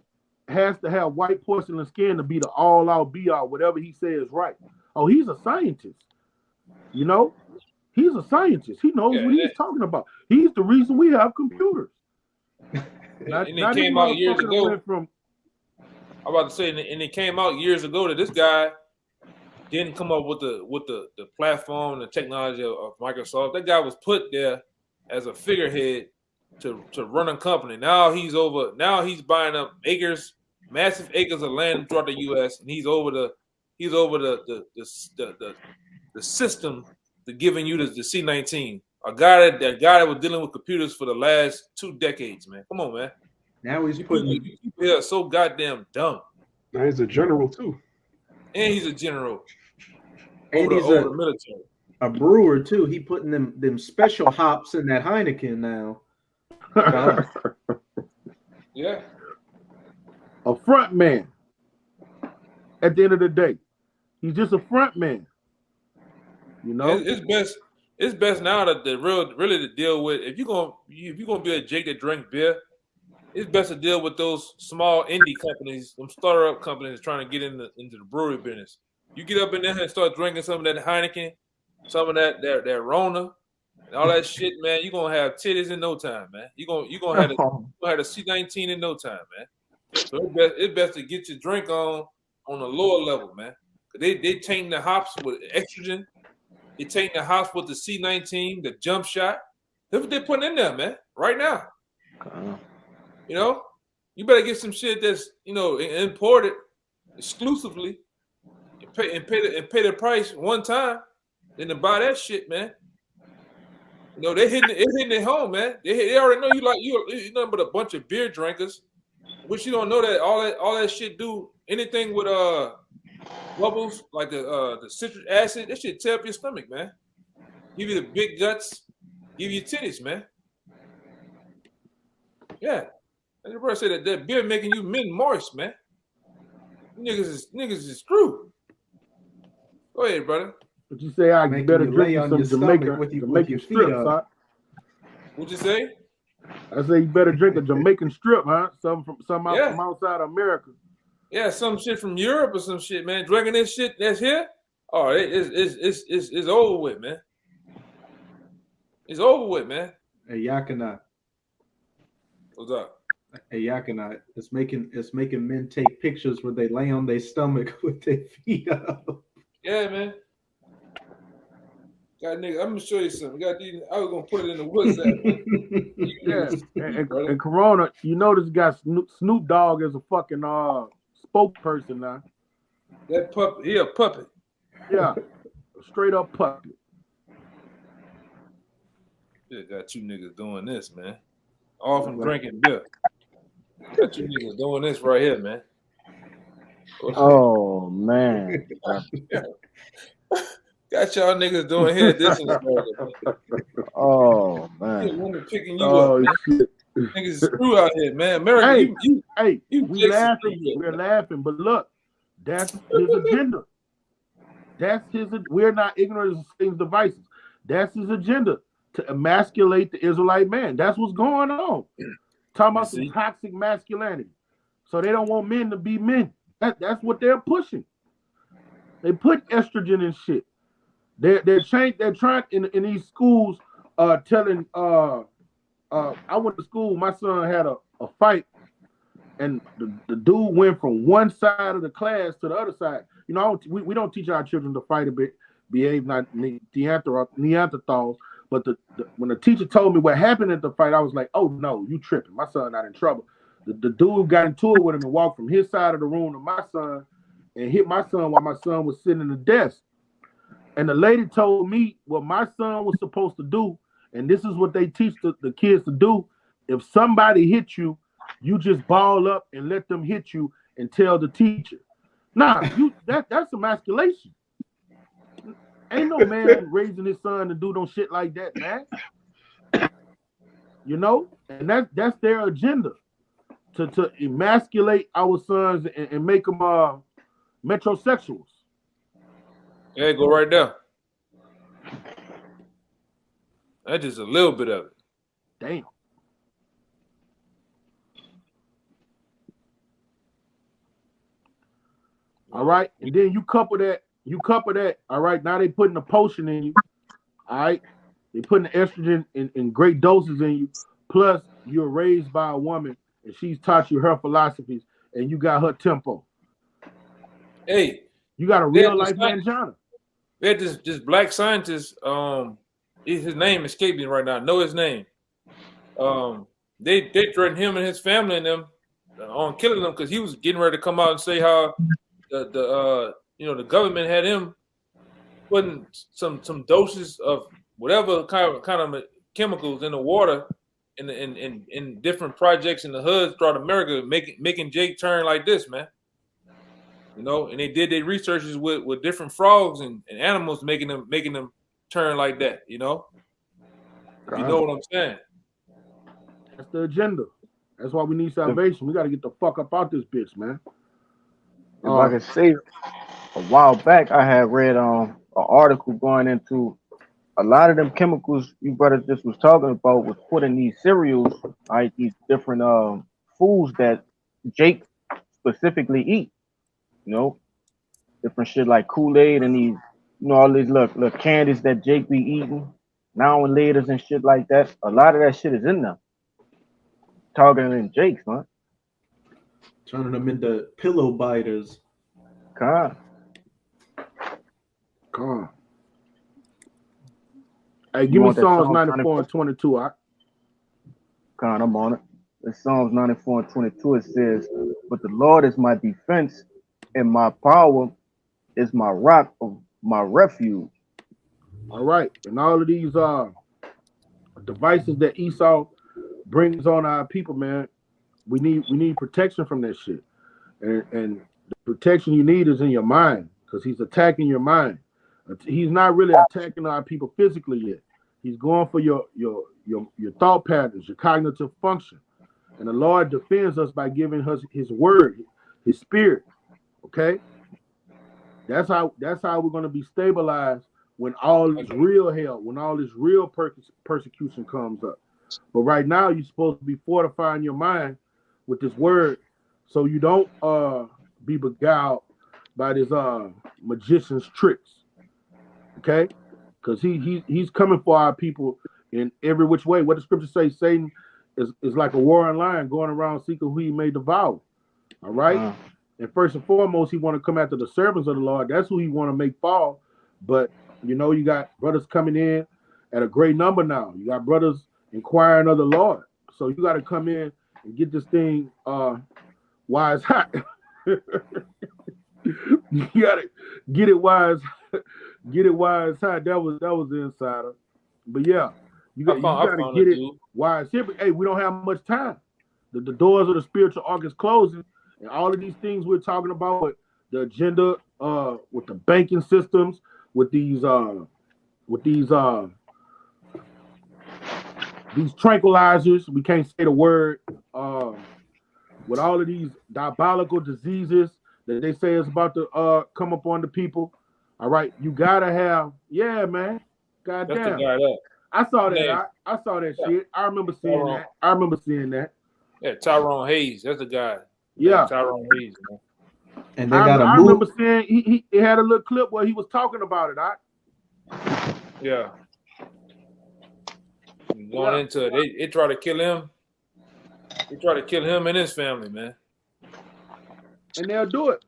has to have white porcelain skin to be the all-out, be-all, whatever he says right. Oh, he's a scientist. You know, he's a scientist. He knows what he's talking about. He's the reason we have computers. And it came out years ago. I'm about to say, and it came out years ago that this guy didn't come up with the platform, the technology of Microsoft. That guy was put there as a figurehead to run a company. Now he's buying up acres, massive acres of land throughout the U.S. and he's over the system to giving you the C-19. A guy that was dealing with computers for the last 2 decades, man. Come on, man. Now he's putting people are so goddamn dumb. Now he's a general too. And he's a general. And he's over the military. A brewer too. He putting them special hops in that Heineken now. Yeah. A front man. At the end of the day, he's just a front man. You know, it's best now to really to deal with if you're gonna be a Jake that drink beer. It's best to deal with those small indie companies, them startup companies trying to get into the brewery business. You get up in there and start drinking some of that Heineken, some of that Rona, and all that shit, man. You're gonna have titties in no time, man. You're gonna have a C-19 in no time, man. So it's best to get your drink on a lower level, man. They taint the hops with estrogen. They taint the hops with the C-19, the jump shot. That's what they're putting in there, man. Right now. You know, you better get some shit that's imported exclusively and pay the price one time, then to buy that shit, man. You know, it's hitting it home, man. They already know you're nothing but a bunch of beer drinkers, which you don't know that all that shit do anything with bubbles like the citric acid. That shit tear up your stomach, man. Give you the big guts, give you titties, man. Yeah. And the brother said that beer making you men moist, man. Niggas is screwed. Go ahead, brother. But you say I better drink some Jamaican strip, huh? What'd you say? I say you better drink a Jamaican strip, huh? Some from outside America. Yeah, some shit from Europe or some shit, man. Drinking this shit that's here. Oh, it's over with, man. It's over with, man. Hey, Yakina. What's up? Hey, Yakina. It's making men take pictures where they lay on their stomach with their feet up. Yeah, man. God, nigga, I'm gonna show you something. I was gonna put it in the WhatsApp. Yeah, and Corona, you know this guy Snoop Dogg is a fucking spokesperson now. That puppet, he a puppet. Yeah, straight up puppet. Yeah, got you niggas doing this, man. All from drinking beer. Got you niggas doing this right here, man. Oh man. Got y'all niggas doing here this in America. Oh man. Yeah, women picking you up, man. Shit. Niggas is screw out here, man. America, we're laughing, but look, that's his agenda. We're not ignorant of things devices. That's his agenda to emasculate the Israelite man. That's what's going on. Talking about some toxic masculinity. So they don't want men to be men. That's what they're pushing. They put estrogen and shit. They're trying in these schools telling I went to school, my son had a fight, and the dude went from one side of the class to the other side. You know, we don't teach our children to fight a bit, behave like Neanderthals. But when the teacher told me what happened at the fight, I was like, oh no, you tripping. My son not in trouble. The dude got into it with him and walked from his side of the room to my son and hit my son while my son was sitting in the desk. And the lady told me what my son was supposed to do, and this is what they teach the kids to do. If somebody hits you, you just ball up and let them hit you and tell the teacher. Nah, that's emasculation. Ain't no man raising his son to do no shit like that, man. You know? And that's their agenda. To emasculate our sons and make them metrosexuals. Yeah, go right there. That's just a little bit of it. Damn. All right, and then you couple that. All right, now they putting a potion in you. All right, they putting the estrogen in great doses in you. Plus, you're raised by a woman, and she's taught you her philosophies, and you got her tempo. Hey, you got a real life mangina. We had this black scientist. His name escaped me right now. I know his name. They threatened him and his family and them on killing them because he was getting ready to come out and say how the government had him putting some doses of whatever kind of chemicals in the water in different projects in the hoods throughout America, making Jake turn like this, man. And they did their researches with different frogs and animals, making them turn like that. You know what I'm saying? That's the agenda. That's why we need salvation. We got to get the fuck up out this bitch, man. If I could say, a while back, I had read an article going into a lot of them chemicals you brothers just was talking about was put in these cereals, right? These different foods that Jake specifically eat. Different shit like Kool-Aid and these, all these little candies that Jake be eating now and laters and shit like that. A lot of that shit is in there. Targeting Jake's, man. Turning them into pillow biters. Come on. Hey, give me Psalms 94 and 22, all right? Come on, I'm on it. It's Psalms 94 and 22. It says, "But the Lord is my defense, and my power is my rock of my refuge." All right. And all of these devices that Esau brings on our people, man, we need protection from that shit. And the protection you need is in your mind, because he's attacking your mind. He's not really attacking our people physically yet. He's going for your thought patterns, your cognitive function. And the Lord defends us by giving us his word, his spirit. Okay? That's how we're going to be stabilized when all this real hell, when all this real persecution comes up. But right now, you're supposed to be fortifying your mind with this word so you don't be beguiled by this magician's tricks. Okay? Because he's coming for our people in every which way. What the scripture says, Satan is like a roaring lion going around seeking who he may devour. All right? And first and foremost, he want to come after the servants of the Lord. That's who he want to make fall. But, you got brothers coming in at a great number now. You got brothers inquiring of the Lord. So you got to come in and get this thing wise hot. You got to get it wise hot. That was the insider. But yeah, you got to get it wise here. But hey, we don't have much time. The doors of the spiritual ark is closing, and all of these things we're talking about, with the agenda, with the banking systems, with these tranquilizers, we can't say the word, with all of these diabolical diseases that they say is about to come upon the people. All right, you gotta have, man. Goddamn. I saw that. I saw that shit. I remember seeing that. Yeah, Tyrone Hayes. That's the guy. Yeah, Tyrone Hayes, man. And they got I remember seeing he had a little clip where he was talking about it. Yeah. Going into it, they try to kill him. They try to kill him and his family, man. And they'll do it.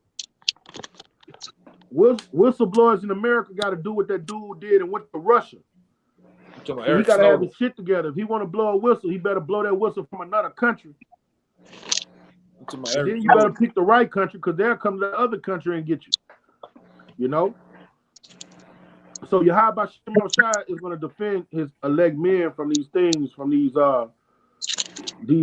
Whistleblowers in America got to do what that dude did and went to Russia. So he got to have his shit together. If he want to blow a whistle, he better blow that whistle from another country. And then you better pick the right country, because they'll come to the other country and get you. So Yahweh Shai is going to defend his elect men from these things, from these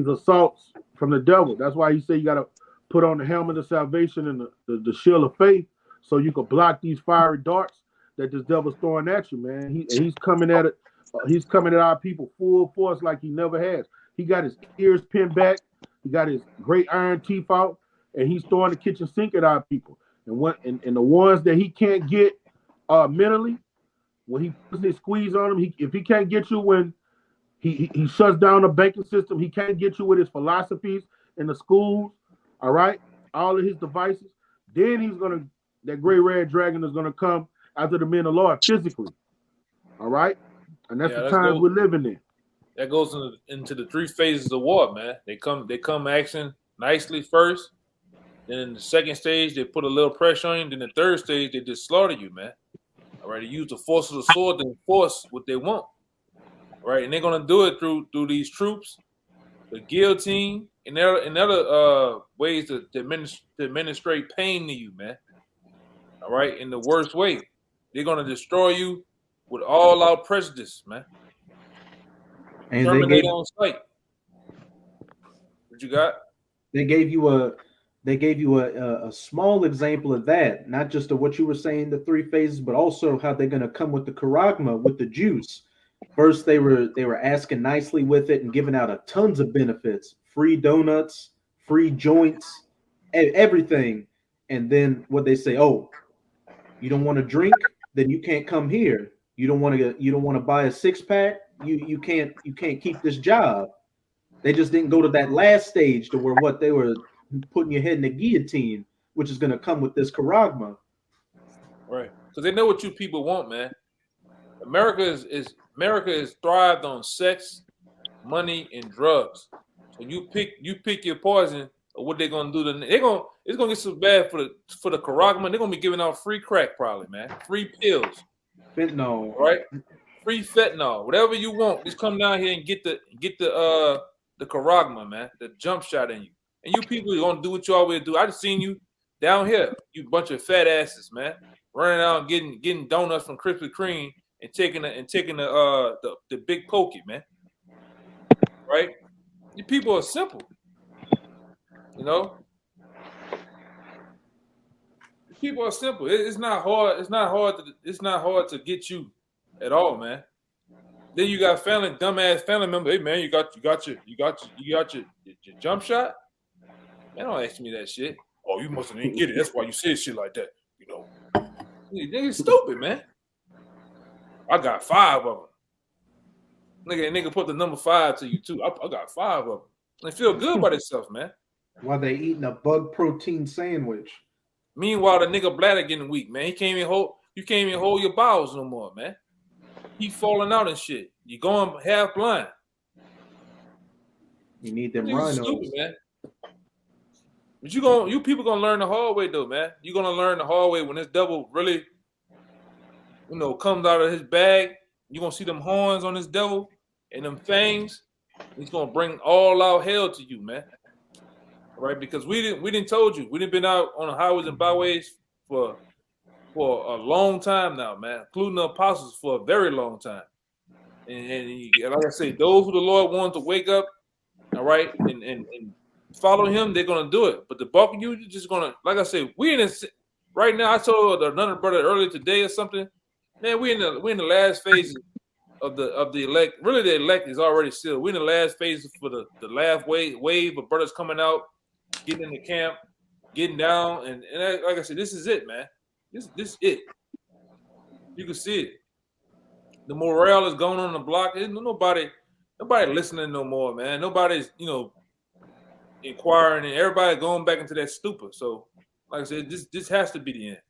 assaults from the devil. That's why he said you got to put on the helmet of salvation and the shield of faith, so you can block these fiery darts that this devil's throwing at you, man. He's coming at it. He's coming at our people full force like he never has. He got his ears pinned back. He got his great iron teeth out, and he's throwing the kitchen sink at our people. And the ones that he can't get mentally, when he puts his squeeze on them, if he can't get you when he shuts down the banking system, he can't get you with his philosophies in the schools. All right, all of his devices. Then that great red dragon is gonna come after the men of the Lord physically. All right, and that's the times we're living in. That goes into the 3 phases of war, man. They come acting nicely first. Then in the second stage, they put a little pressure on you. Then the third stage, they just slaughter you, man. All right, they use the force of the sword to enforce what they want. All right, and they're gonna do it through these troops, the guillotine, and other ways to administrate pain to you, man. All right, in the worst way, they're gonna destroy you with all out prejudice, man. And terminate on sight. What you got? They gave you a small example of that, not just of what you were saying, the 3 phases, but also how they're going to come with the charagma, with the juice. First, they were asking nicely with it and giving out a tons of benefits, free donuts, free joints, everything. And then what they say, oh, you don't want to drink, then you can't come here. You don't want to buy a 6-pack. You can't keep this job. They just didn't go to that last stage to where what they were putting your head in the guillotine, which is going to come with this charagma. Right, because they know what you people want, man. America is thrived on sex, money, and drugs. So you pick your poison or what they're gonna do. It's gonna get so bad for the charagma. They're gonna be giving out free crack, probably, man. Free pills, fentanyl, right? Free fentanyl, whatever you want. Just come down here and get the charagma, man. The jump shot in you. And you people are gonna do what you always do. I just seen you down here, you bunch of fat asses, man, running out and getting donuts from Krispy Kreme and taking the big pokey, man. Right? You people are simple, you know. People are simple. It's not hard. It's not hard to get you at all, man. Then you got dumbass family member. Hey, man, you got your jump shot. Man, don't ask me that shit. Oh, you must have didn't get it. That's why you said shit like that. You know, nigga stupid, man. I got 5 of them. Nigga put the number 5 to you too. I got 5 of them. They feel good about themselves, man. While they eating a bug protein sandwich. Meanwhile, the nigga bladder getting weak, man. You can't even hold your bowels no more, man. He falling out and shit. You going half blind. You need them rhinos, stupid, man. But you people gonna learn the hard way though, man. You're gonna learn the hard way when this devil really, comes out of his bag. You're gonna see them horns on this devil and them fangs. He's gonna bring all out hell to you, man. Right? Because we didn't told you. We didn't been out on the highways and byways for a long time now, man, including the apostles for a very long time. And like I say, those who the Lord wanted to wake up, all right, and follow him, they're gonna do it. But the bulk of you're just gonna, like I said, we in this right now. I told another brother earlier today or something. Man, we in the last phase of the elect. Really, the elect is already sealed. We're in the last phase for the last wave of brothers coming out, getting in the camp, getting down, and like I said, this is it, man. This it. You can see it. The morale is going on the block. There's nobody listening no more, man. Nobody's inquiring, and everybody going back into that stupor. So, like I said, this has to be the end.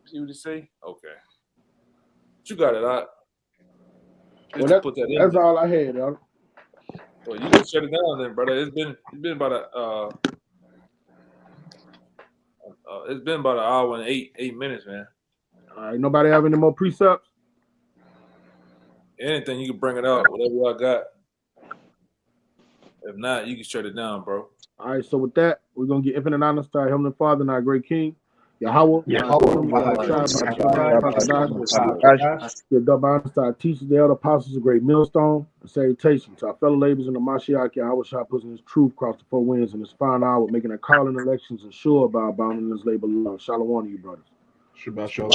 See what you say? Okay. But you got it out. That's all I had, dog. Well, you can shut it down then, brother. It's been about an hour and 8 minutes, man. All right, nobody have any more precepts? Anything you can bring it out, whatever y'all got. If not, you can shut it down, bro. All right, so with that, we're gonna get infinite honor to our Heavenly Father and our great King, Yahweh. Give double honor to our teachers, the elder apostles, a great millstone, and salutation to our fellow laborers in the Mashiach, Yahweh Shah, pushing his truth across the 4 winds in his final hour, making our calling elections ensure by abounding in his labor love. Shalom to you, brothers. Shabbat shalom.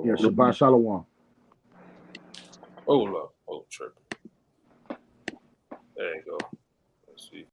Yeah, Shabbat shalom. Oh, love. Oh, trip. There you go. Let's see.